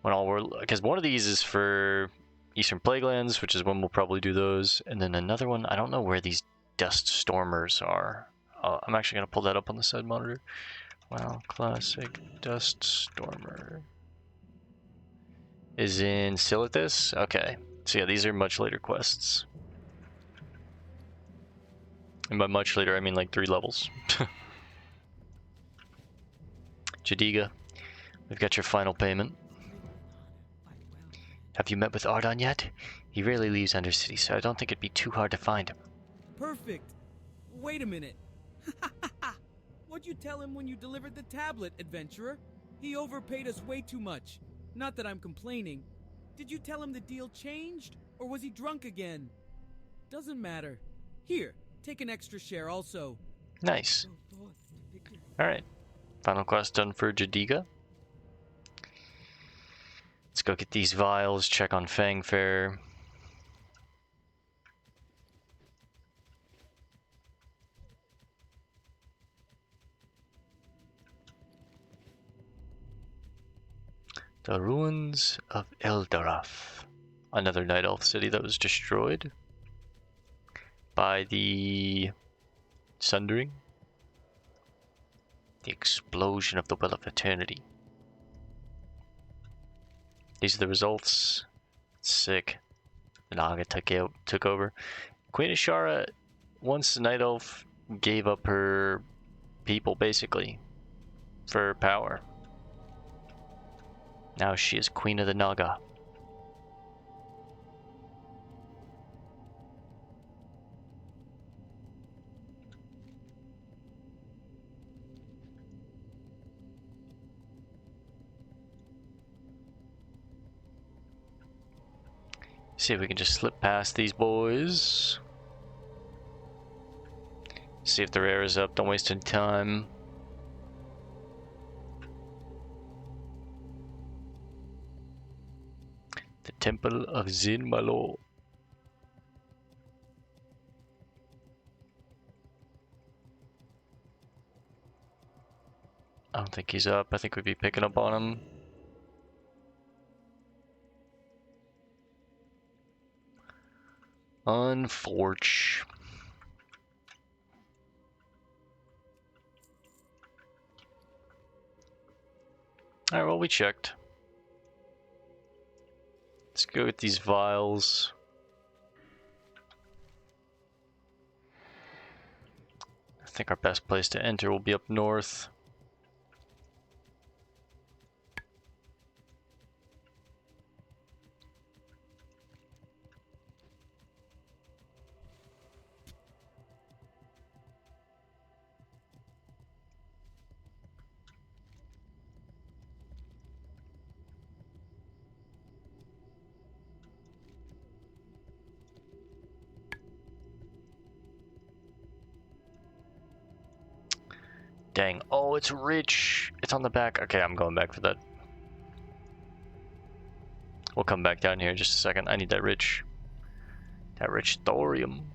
A: when all we're, because one of these is for Eastern Plaguelands, which is when we'll probably do those. And then another one, I don't know where these Dust Stormers are. I'm actually going to pull that up on the side monitor. Wow, classic Dust Stormer is in Silithus. Okay, so yeah, these are much later quests. And by much later, I mean like 3 levels. Jadiga, we've got your final payment. Have you met with Ardon yet? He rarely leaves Undercity, so I don't think it'd be too hard to find him.
F: Perfect. Wait a minute. What'd you tell him when you delivered the tablet, adventurer? He overpaid us way too much. Not that I'm complaining. Did you tell him the deal changed? Or was he drunk again? Doesn't matter. Here, take an extra share also.
A: Nice. Alright. Final quest done for Jadiga. Let's go get these vials, check on Fangfair. The ruins of Eldaraf. Another Night Elf city that was destroyed by the Sundering. The explosion of the Well of Eternity. These are the results. Sick. The Naga took over. Queen Ashara, once Night Elf gave up her people basically for power. Now she is Queen of the Naga. See if we can just slip past these boys. See if the rare is up. Don't waste any time. The Temple of Zin Malo. I don't think he's up. I think we'd be picking up on him. Unforge. Alright, well, we checked. Let's go with these vials. I think our best place to enter will be up north. Dang. Oh, it's rich. It's on the back. Okay, I'm going back for that. We'll come back down here in just a second. I need that rich thorium.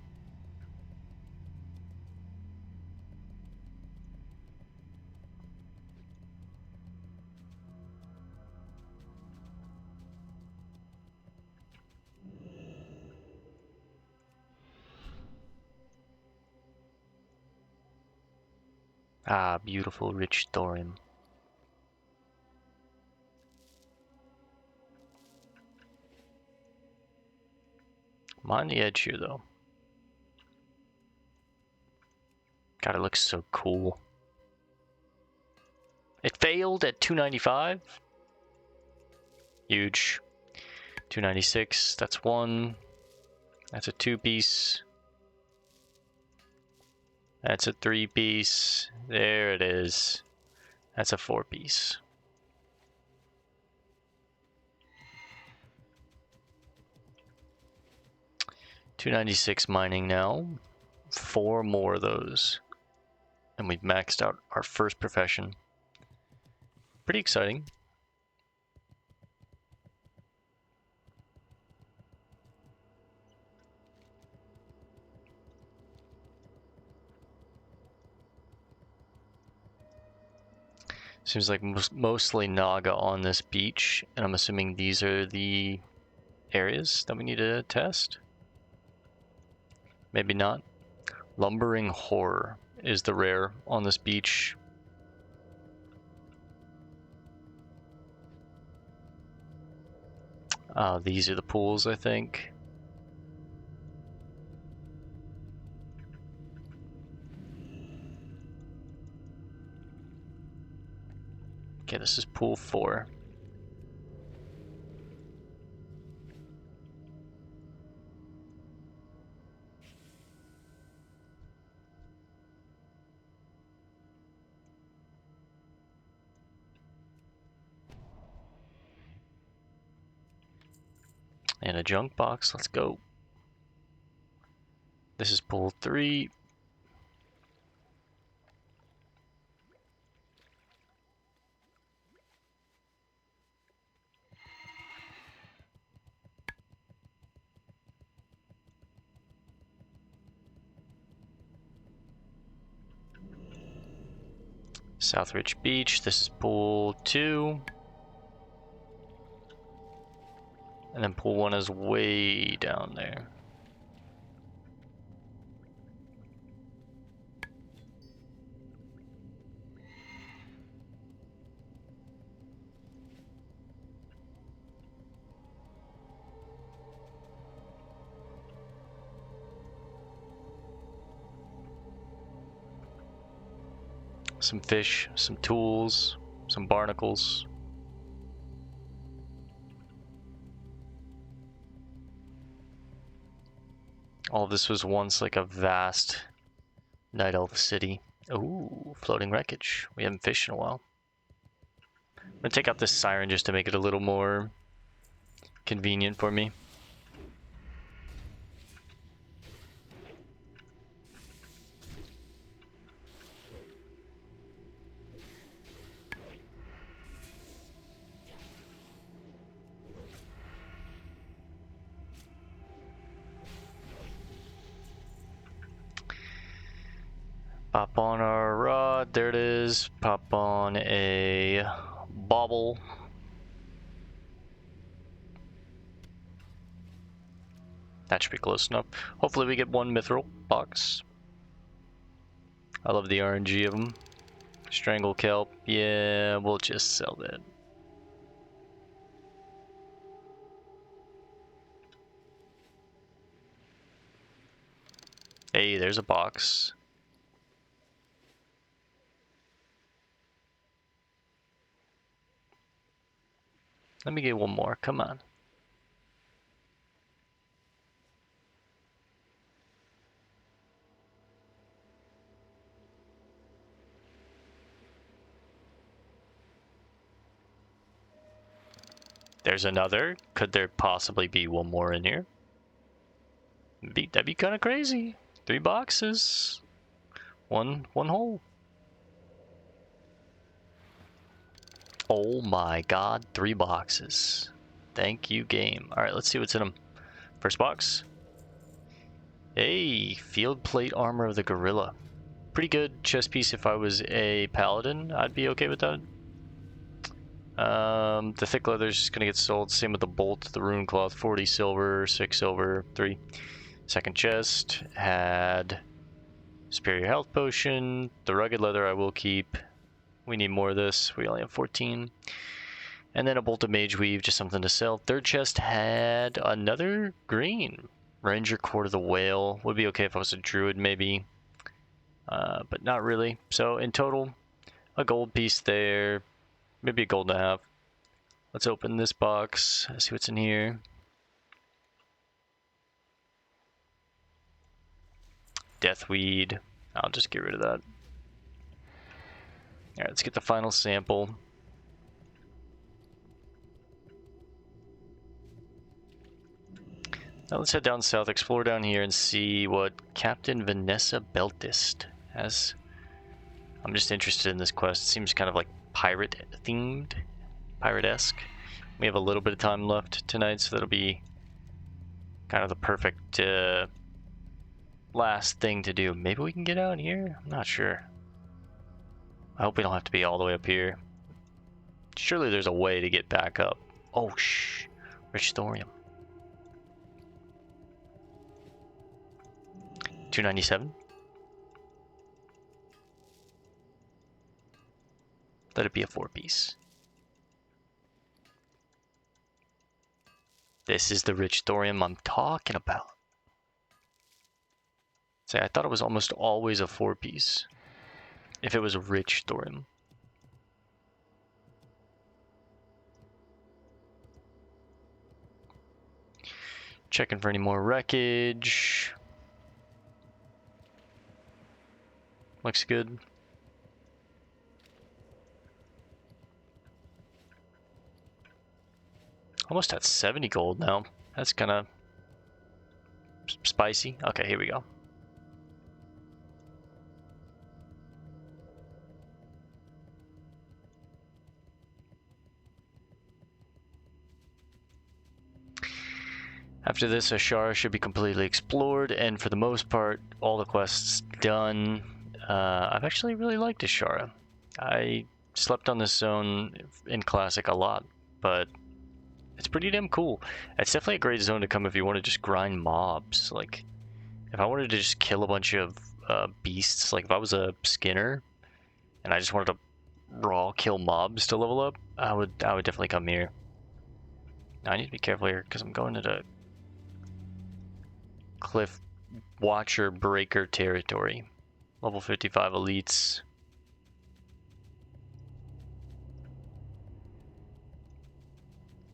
A: Ah, beautiful rich thorium. I'm on the edge here, though. God, it looks so cool. It failed at 295. Huge. 296. That's one. That's a 2-piece. That's a 3-piece. There it is. That's a 4-piece. $296 mining now. 4 more of those. And we've maxed out our first profession. Pretty exciting. Seems like mostly Naga on this beach, and I'm assuming these are the areas that we need to test. Maybe not. Lumbering Horror is the rare on this beach. These are the pools, I think. Okay, this is pool 4. And a junk box, let's go. This is pool 3. Southridge Beach, this is pool 2. And then pool 1 is way down there. Some fish, some tools, some barnacles. All this was once like a vast night elf city. Ooh, floating wreckage. We haven't fished in a while. I'm gonna take out this siren just to make it a little more convenient for me. Pop on our rod, there it is. Pop on a bauble. That should be close enough. Hopefully we get one mithril box. I love the RNG of them. Strangle kelp, yeah, we'll just sell that. Hey, there's a box. Let me get one more, come on. There's another. Could there possibly be one more in here? That'd be kind of crazy. 3 boxes. One hole. Oh my god, 3 boxes. Thank you, game. Alright, let's see what's in them. First box. Hey, field plate armor of the gorilla. Pretty good chest piece if I was a paladin. I'd be okay with that. The thick leather is just gonna get sold. Same with the bolt, the rune cloth, 40 silver, 6 silver, 3. Second chest had superior health potion. The rugged leather I will keep. We need more of this. We only have 14. And then a bolt of mage weave, just something to sell. Third chest had another green. Ranger cord of the whale. Would be okay if I was a druid maybe. But not really. So in total, a gold piece there. Maybe a gold and a half. Let's open this box. Let's see what's in here. Deathweed. I'll just get rid of that. Alright, let's get the final sample. Now let's head down south, explore down here, and see what Captain Vanessa Beltist has. I'm just interested in this quest. It seems kind of like pirate-themed, pirate-esque. We have a little bit of time left tonight, so that'll be kind of the perfect last thing to do. Maybe we can get out here? I'm not sure. I hope we don't have to be all the way up here. Surely there's a way to get back up. Oh, shh. Rich thorium. 297. Let it be a 4-piece. This is the rich thorium I'm talking about. Say, I thought it was almost always a 4-piece. If it was a rich thorium. Checking for any more wreckage. Looks good. Almost at 70 gold now. That's kind of spicy. Okay, here we go. After this, Ashara should be completely explored, and for the most part, all the quests done. I've actually really liked Ashara. I slept on this zone in Classic a lot, but it's pretty damn cool. It's definitely a great zone to come if you want to just grind mobs. Like, if I wanted to just kill a bunch of beasts, like if I was a Skinner, and I just wanted to raw kill mobs to level up, I would definitely come here. Now I need to be careful here because I'm going into Cliff Watcher Breaker territory. Level 55 elites.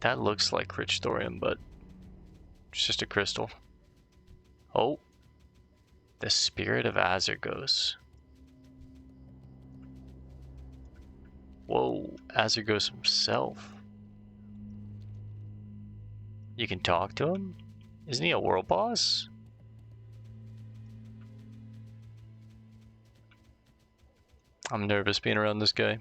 A: That looks like rich thorium, but it's just a crystal. Oh, the spirit of Azergos. Whoa, Azergos himself. You can talk to him? Isn't he a world boss? I'm nervous being around this guy.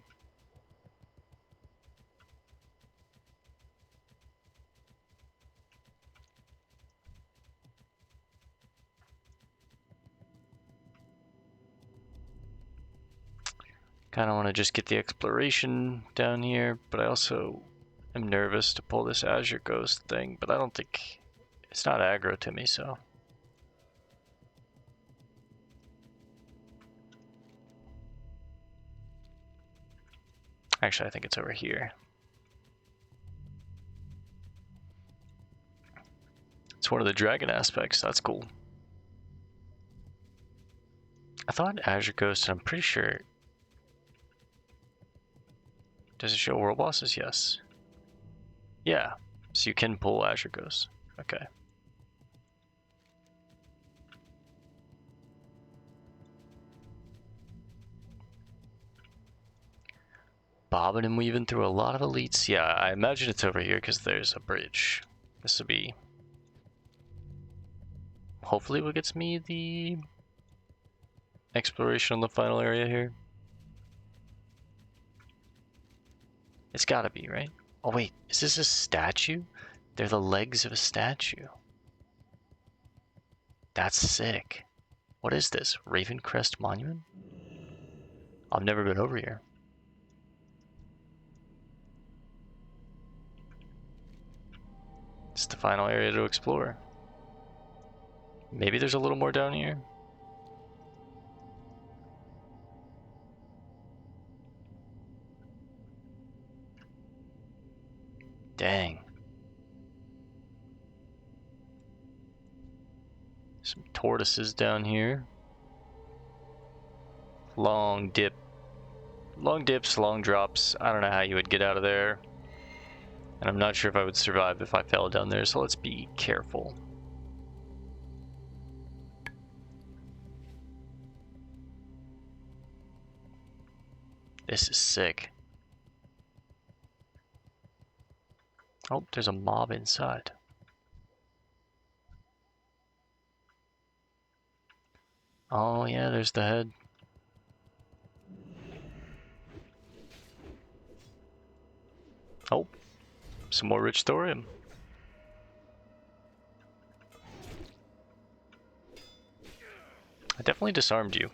A: Kind of want to just get the exploration down here, but I also am nervous to pull this Azure Ghost thing, but I don't think it's not aggro to me, so. Actually, I think it's over here. It's one of the dragon aspects, that's cool. I thought Azure Ghost, and I'm pretty sure. Does it show world bosses? Yes. Yeah, so you can pull Azure Ghost. Okay. Bobbing and weaving through a lot of elites. Yeah, I imagine it's over here because there's a bridge. This will be hopefully what gets me the exploration on the final area here. It's gotta be, right? Oh wait, is this a statue? They're the legs of a statue. That's sick. What is this? Ravencrest Monument? I've never been over here. It's the final area to explore. Maybe there's a little more down here. Dang. Some tortoises down here. Long dip. Long dips, long drops. I don't know how you would get out of there. And I'm not sure if I would survive if I fell down there, so let's be careful. This is sick. Oh, there's a mob inside. Oh yeah, there's the head. Oh, some more rich thorium. I definitely disarmed you.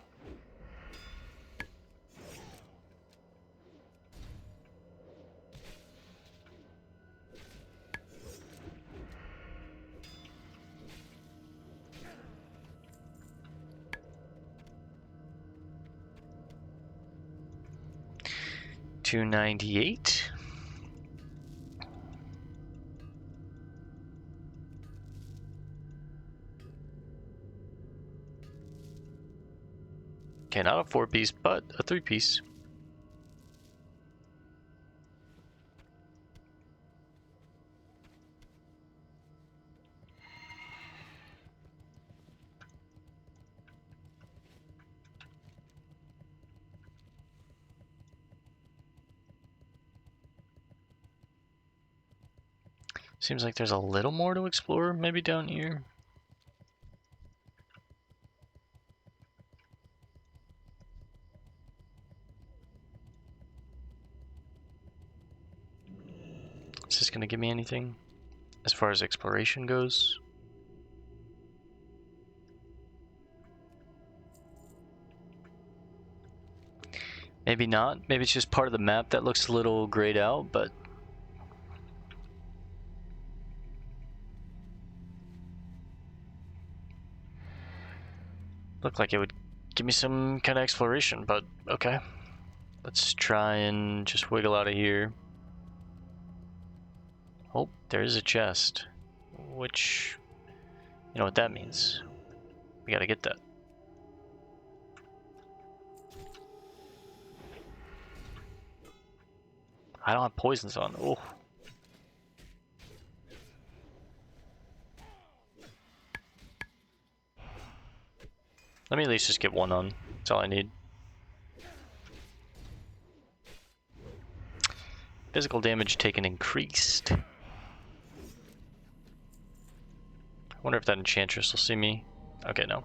A: $298. Okay, not a 4-piece, but a 3-piece. Seems like there's a little more to explore, maybe down here. Is this gonna give me anything as far as exploration goes? Maybe not. Maybe it's just part of the map that looks a little grayed out, but looked like it would give me some kind of exploration, but okay. Let's try and just wiggle out of here. Oh, there is a chest, which, you know what that means. We gotta get that. I don't have poisons on. Oh. Let me at least just get one on. That's all I need. Physical damage taken increased. I wonder if that enchantress will see me. Okay, no.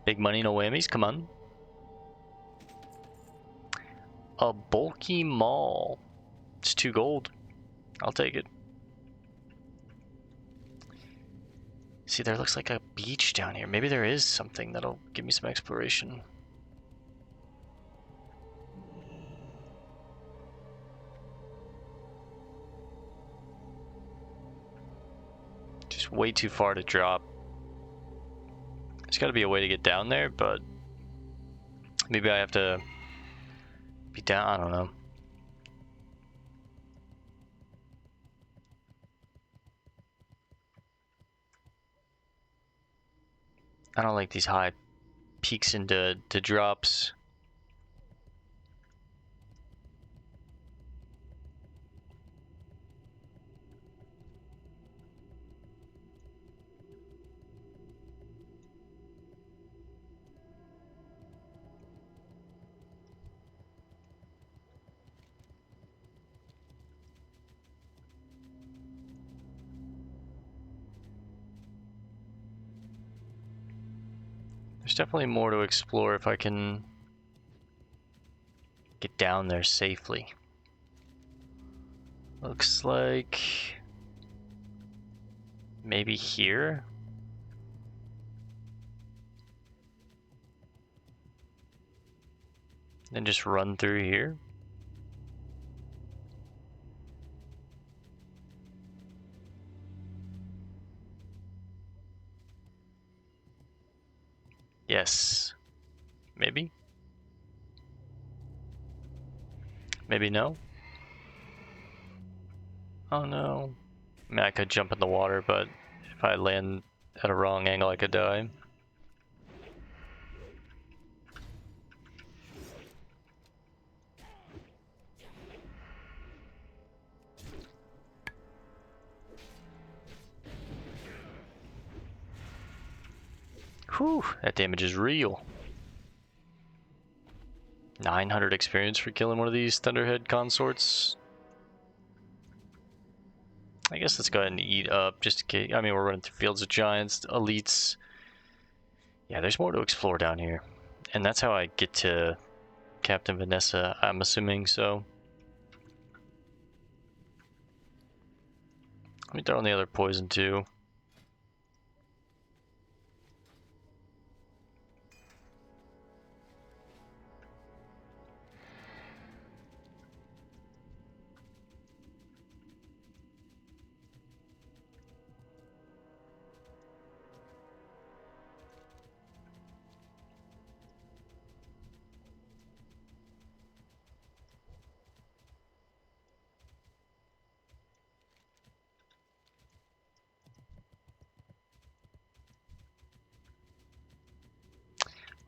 A: Big money, no whammies, come on. A bulky maul. It's 2 gold. I'll take it. See, there looks like a beach down here. Maybe there is something that'll give me some exploration. Just way too far to drop. There's got to be a way to get down there, but maybe I have to be down. I don't know. I don't like these high peaks into drops. There's definitely more to explore if I can get down there safely. Looks like maybe here. Then just run through here. Yes. Maybe? Maybe no? Oh no. I mean, I could jump in the water, but if I land at a wrong angle, I could die. Whew, that damage is real. 900 experience for killing one of these Thunderhead consorts. I guess let's go ahead and eat up just in case. I mean, we're running through fields of giants, elites. Yeah, there's more to explore down here. And that's how I get to Captain Vanessa, I'm assuming, so. Let me throw in the other poison too.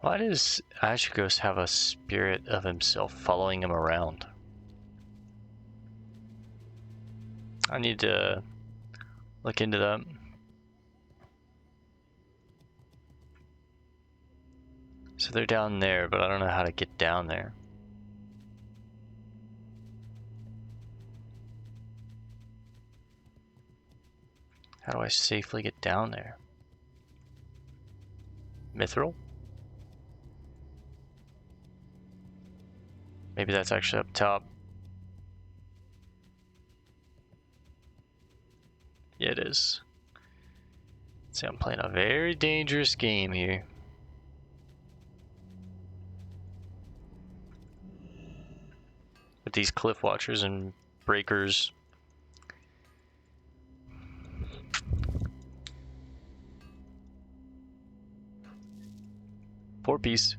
A: Why does Ashgos have a spirit of himself following him around? I need to look into that. So they're down there, but I don't know how to get down there. How do I safely get down there? Mithril? Maybe that's actually up top. Yeah, it is. See, I'm playing a very dangerous game here. With these cliff watchers and breakers. Four piece.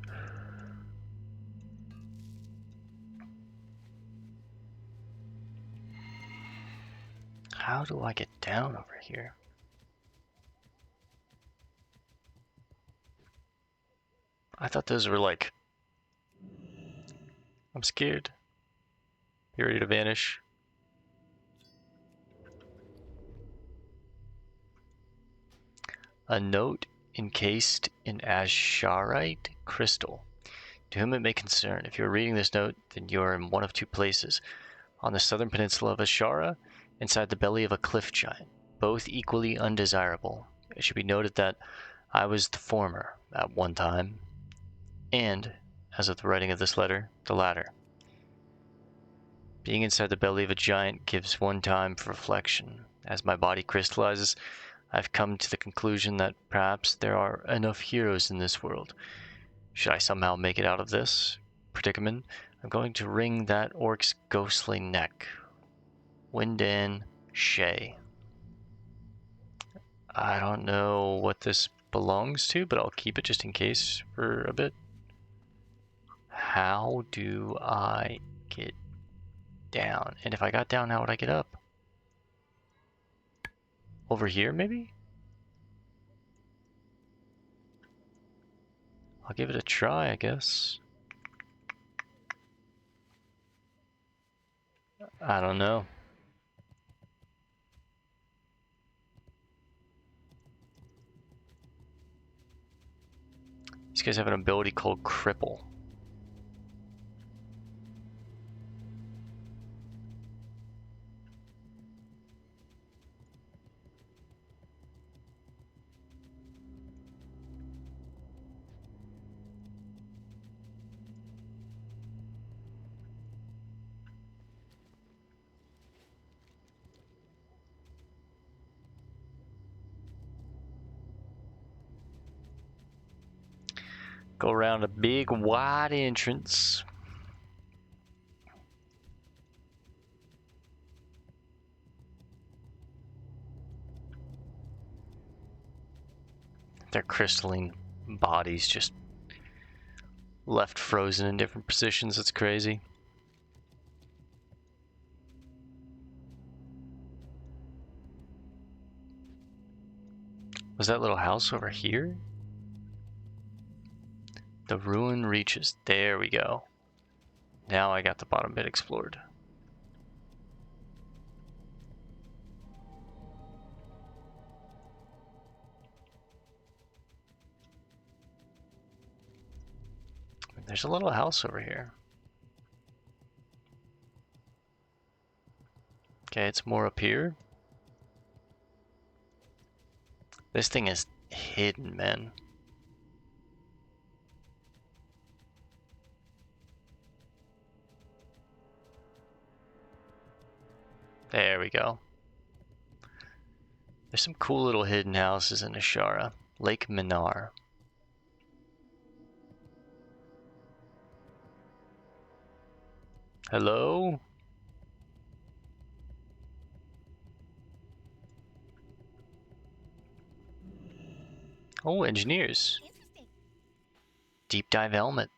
A: How do I get down over here? I thought those were like... I'm scared. You ready to vanish? A note encased in azurite crystal. To whom it may concern, if you are reading this note, then you are in one of two places. On the southern peninsula of Ashara, inside the belly of a cliff giant, both equally undesirable. It should be noted that I was the former at one time, and, as of the writing of this letter, the latter. Being inside the belly of a giant gives one time for reflection. As my body crystallizes, I've come to the conclusion that perhaps there are enough heroes in this world. Should I somehow make it out of this predicament, I'm going to wring that orc's ghostly neck. Windan Shay. I don't know what this belongs to, but I'll keep it just in case for a bit. How do I get down? And if I got down, how would I get up? Over here, maybe? I'll give it a try, I guess. I don't know. These guys have an ability called Cripple. Go around a big wide entrance. Their crystalline bodies just left frozen in different positions. It's crazy. Was that little house over here? The ruin reaches. There we go. Now I got the bottom bit explored. There's a little house over here. Okay, it's more up here. This thing is hidden, man. There we go. There's some cool little hidden houses in Ashara. Lake Minar. Hello? Oh, engineers.
C: Interesting.
A: Deep dive helmet.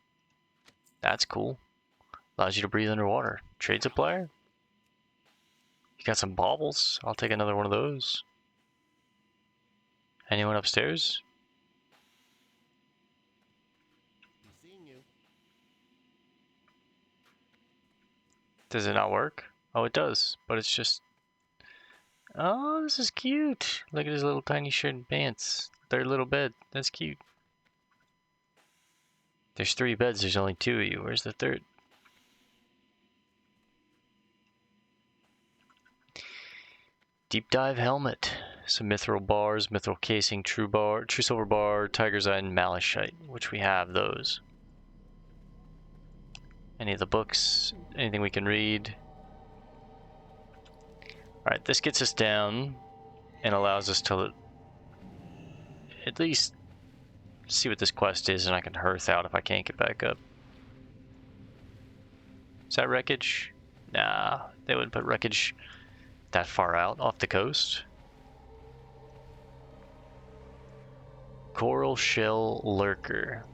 A: That's cool. Allows you to breathe underwater. Trade supplier? You got some baubles? I'll take another one of those. Anyone upstairs?
G: I'm seeing you.
A: Does it not work? Oh, it does, but it's just... Oh, this is cute. Look at his little tiny shirt and pants. Third little bed. That's cute. There's 3 beds. There's only 2 of you. Where's the third? Deep dive helmet. Some mithril bars, mithril casing, true silver bar, tiger's eye, and malachite, which we have those. Any of the books? Anything we can read? Alright, this gets us down and allows us to at least see what this quest is, and I can hearth out if I can't get back up. Is that wreckage? Nah, they wouldn't put wreckage that far out off the coast. Coral shell lurker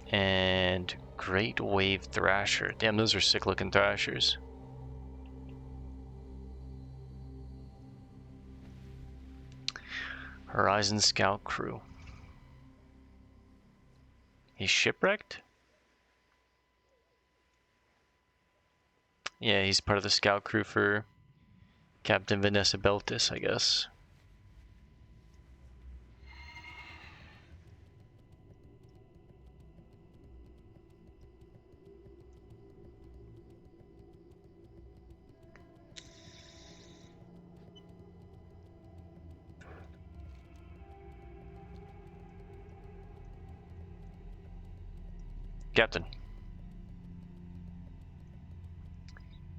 A: and great wave thrasher. Damn, those are sick looking thrashers. Horizon Scout crew. He's shipwrecked? Yeah, he's part of the scout crew for Captain Vanessa Beltis, I guess. Captain.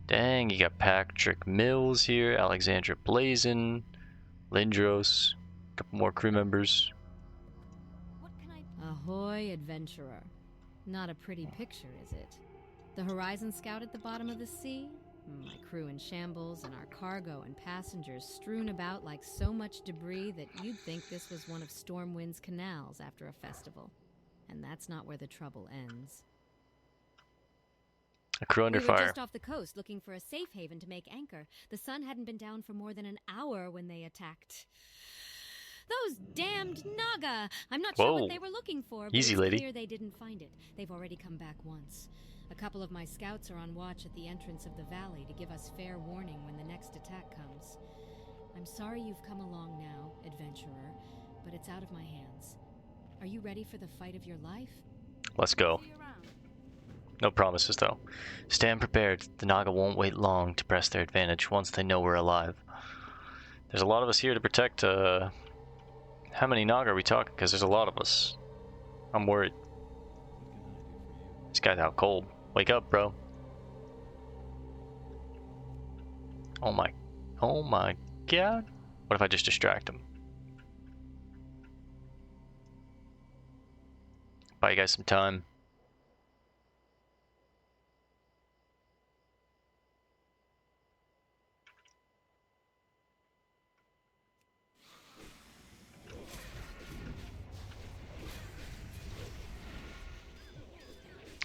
A: Dang, you got Patrick Mills here, Alexandra Blazin, Lindros, a couple more crew members.
C: What can I...
H: Ahoy, adventurer. Not a pretty picture, is it? The Horizon Scout at the bottom of the sea? My crew in shambles and our cargo and passengers strewn about like so much debris that you'd think this was one of Stormwind's canals after a festival. And that's not where the trouble ends.
A: A crew under
H: We were
A: fire.
H: just off the coast looking for a safe haven to make anchor. The sun hadn't been down for more than an hour when they attacked. Those damned Naga! I'm not sure
A: Whoa.
H: what they were looking for, but
A: Easy,
H: it's
A: lady.
H: clear they didn't find it. They've already come back once. A couple of my scouts are on watch at the entrance of the valley to give us fair warning when the next attack comes. I'm sorry you've come along now, adventurer, but it's out of my hands. Are you ready for the fight of your life?
A: Let's go. No promises, though. Stand prepared. The Naga won't wait long to press their advantage once they know we're alive. There's a lot of us here to protect, How many Naga are we talking? Because there's a lot of us. I'm worried. This guy's out cold. Wake up, bro. Oh my god. What if I just distract him? Buy you guys some time.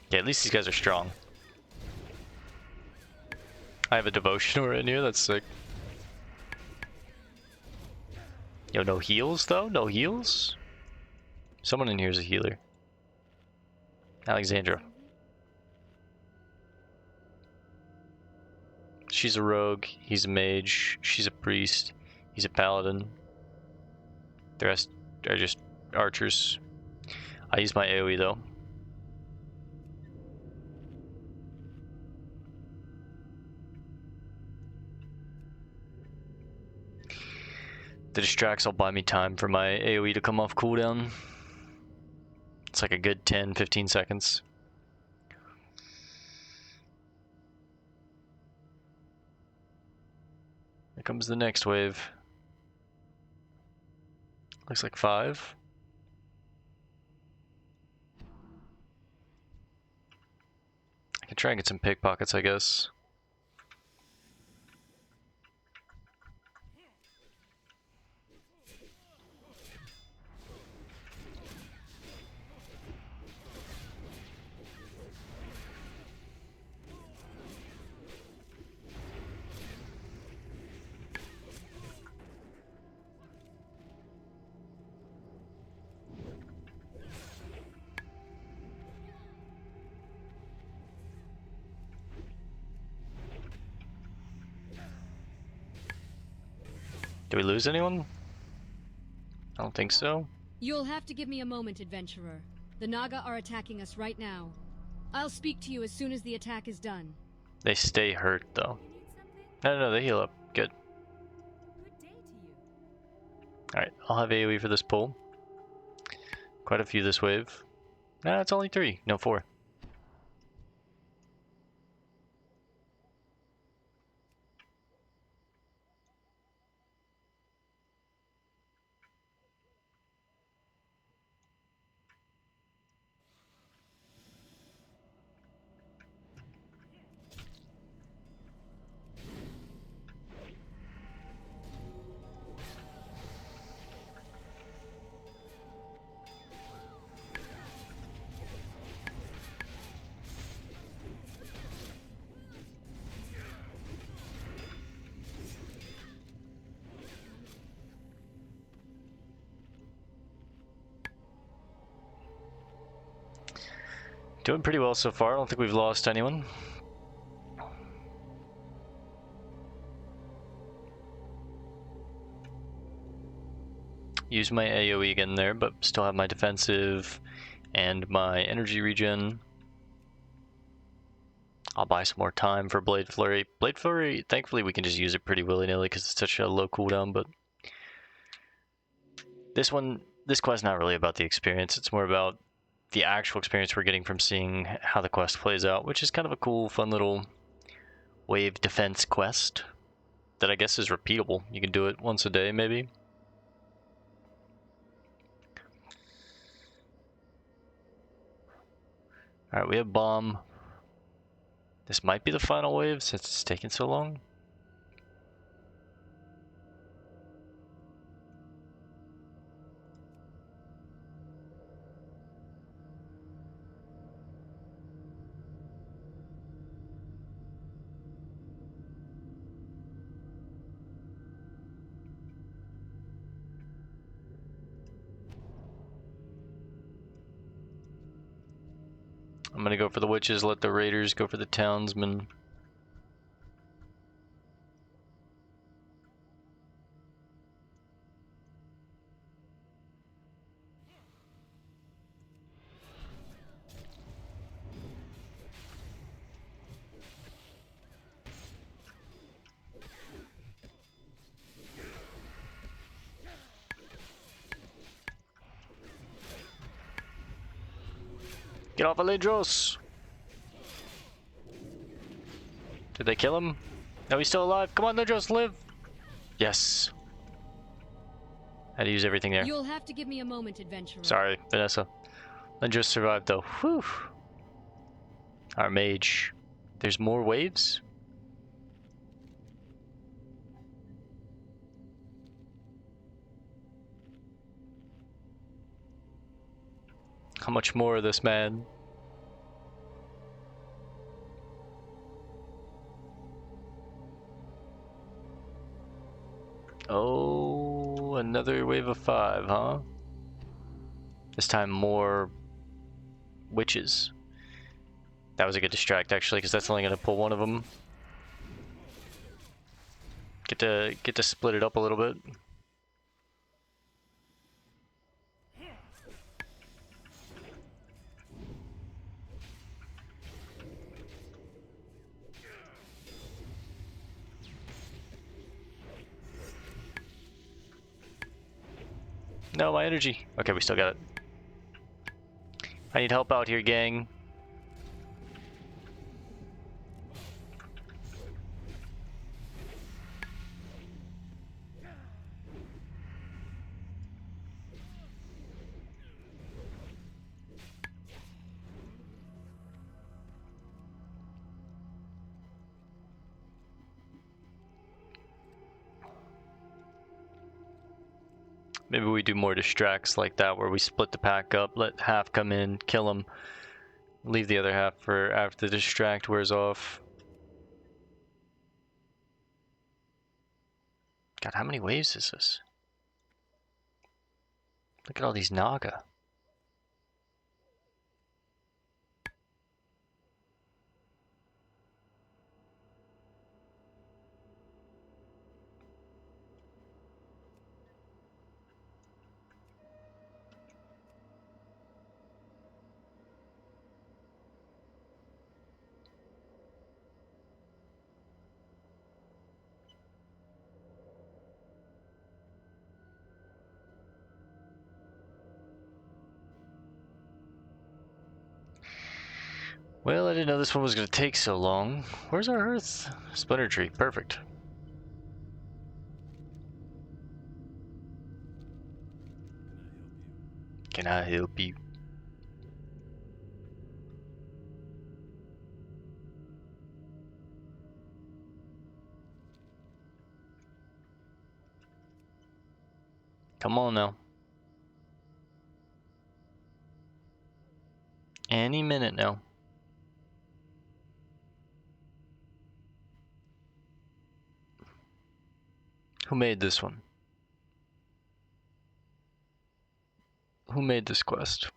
A: Yeah, at least these guys are strong. I have a devotional right here, that's sick. Yo, no heals though? No heals? Someone in here is a healer. Alexandra. She's a rogue, he's a mage, she's a priest, he's a paladin. The rest are just archers. I use my AoE though. The distracts will buy me time for my AoE to come off cooldown. It's like a good 10-15 seconds. Here comes the next wave. Looks like 5. I can try and get some pickpockets, I guess. Do we lose anyone? I don't think so.
H: You'll have to give me a moment, adventurer. The Naga are attacking us right now. I'll speak to you as soon as the attack is done.
A: They stay hurt though. No, they heal up. Good. Alright, I'll have AoE for this pull. Quite a few this wave. Nah, it's only 3, no 4. Doing pretty well so far. I don't think we've lost anyone. Use my AoE again there, but still have my defensive and my energy regen. I'll buy some more time for Blade Flurry. Blade Flurry, thankfully we can just use it pretty willy-nilly because it's such a low cooldown, but this quest's not really about the experience. It's more about the actual experience we're getting from seeing how the quest plays out, which is kind of a cool, fun little wave defense quest that I guess is repeatable. You can do it once a day, maybe. Alright, we have bomb. This might be the final wave since it's taking so long. I'm gonna go for the witches, let the raiders go for the townsmen. Get off Alindros! Did they kill him? No, he's still alive. Come on, Lindros, live! Yes. Had to use everything there.
H: You'll have to give me a moment, adventurer.
A: Sorry, Vanessa. Lindros survived though. Whew. Our mage. There's more waves? How much more of this, man? Oh, another wave of 5, huh? This time more witches. That was a good distract, actually, because that's only going to pull one of them. Get to split it up a little bit. No, my energy. Okay, we still got it. I need help out here, gang. Maybe we do more distracts like that where we split the pack up, let half come in, kill them, leave the other half for after the distract wears off. God, how many waves is this? Look at all these Naga. Well, I didn't know this one was going to take so long. Where's our earth? Splinter tree. Perfect. Can I help you? Come on now. Any minute now. Who made this one? Who made this quest?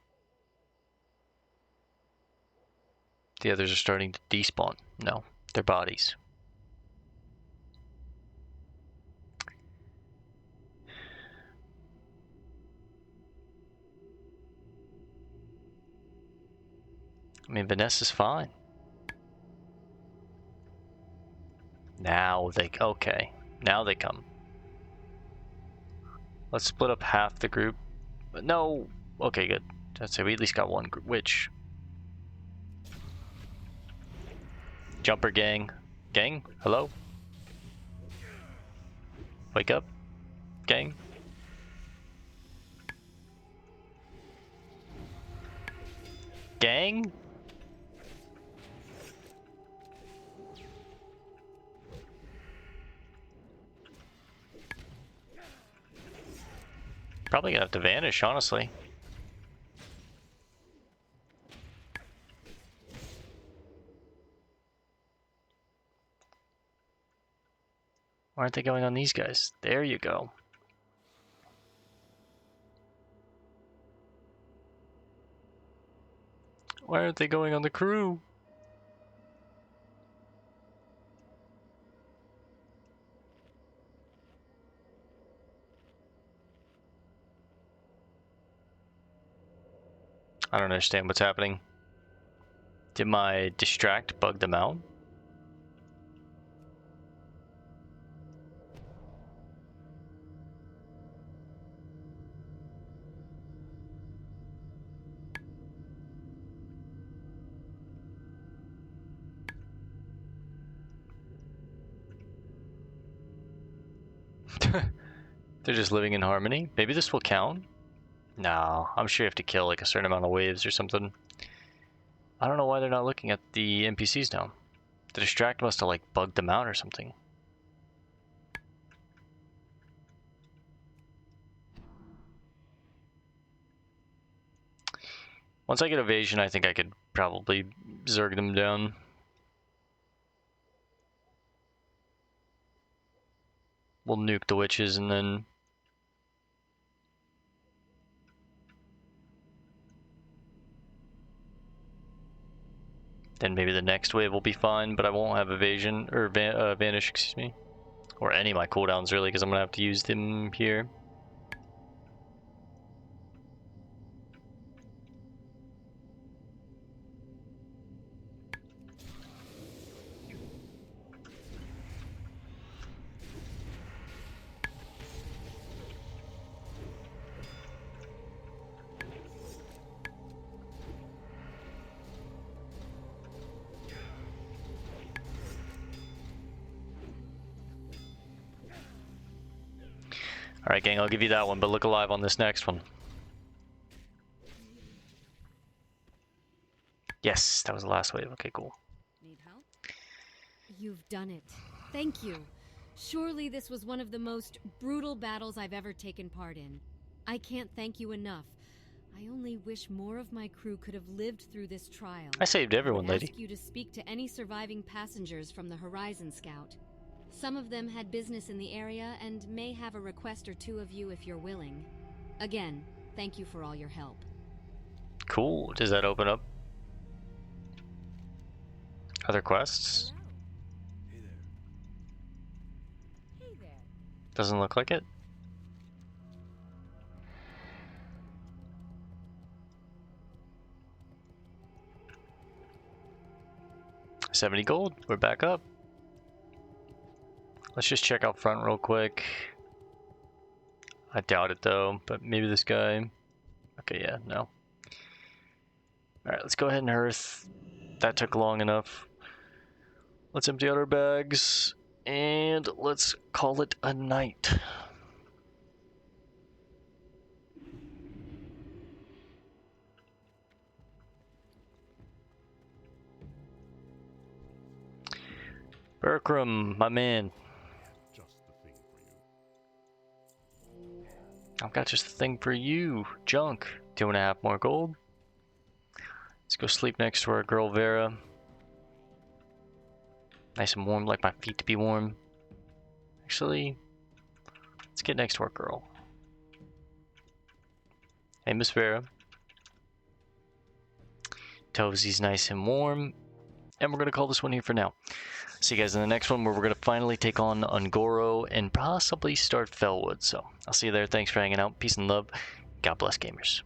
A: The others are starting to despawn. No, they're bodies. I mean, Vanessa's fine. Now they, okay. Now they come. Let's split up half the group. No, okay, good. I'd say we at least got one witch. Jumper gang. Gang? Hello? Wake up? Gang? Gang? Probably gonna have to vanish, honestly. Why aren't they going on these guys? There you go. Why aren't they going on the crew? I don't understand what's happening. Did my distract bug them out? They're just living in harmony. Maybe this will count? No, I'm sure you have to kill like a certain amount of waves or something. I don't know why they're not looking at the NPCs now. The distract must have like bugged them out or something. Once I get evasion, I think I could probably zerg them down. We'll nuke the witches and then... then maybe the next wave will be fine, but I won't have evasion, or vanish, excuse me. Or any of my cooldowns really, because I'm gonna have to use them here. Alright gang, I'll give you that one, but look alive on this next one. Yes, that was the last wave. Okay, cool.
H: Need help? You've done it. Thank you. Surely this was one of the most brutal battles I've ever taken part in. I can't thank you enough. I only wish more of my crew could have lived through this trial.
A: I saved everyone,
H: I would
A: lady.
H: ask you to speak to any surviving passengers from the Horizon Scout. Some of them had business in the area and may have a request or two of you if you're willing. Again, thank you for all your help.
A: Cool. Does that open up other quests?
F: Hey there. Hey there.
A: Doesn't look like it. $70 gold. We're back up. Let's just check out front real quick. I doubt it though, but maybe this guy. Okay, yeah, no. Alright, let's go ahead and hearth. That took long enough. Let's empty out our bags and let's call it a night. Berkram, my man.
B: Just the thing for you.
A: I've got just the thing for you. Junk. 2.5 more gold. Let's go sleep next to our girl Vera. Nice and warm, like my feet to be warm. Actually, let's get next to our girl. Hey, Miss Vera. Tovesy's nice and warm. And we're going to call this one here for now. See you guys in the next one where we're going to finally take on Ungoro and possibly start Fellwood. So I'll see you there. Thanks for hanging out. Peace and love. God bless gamers.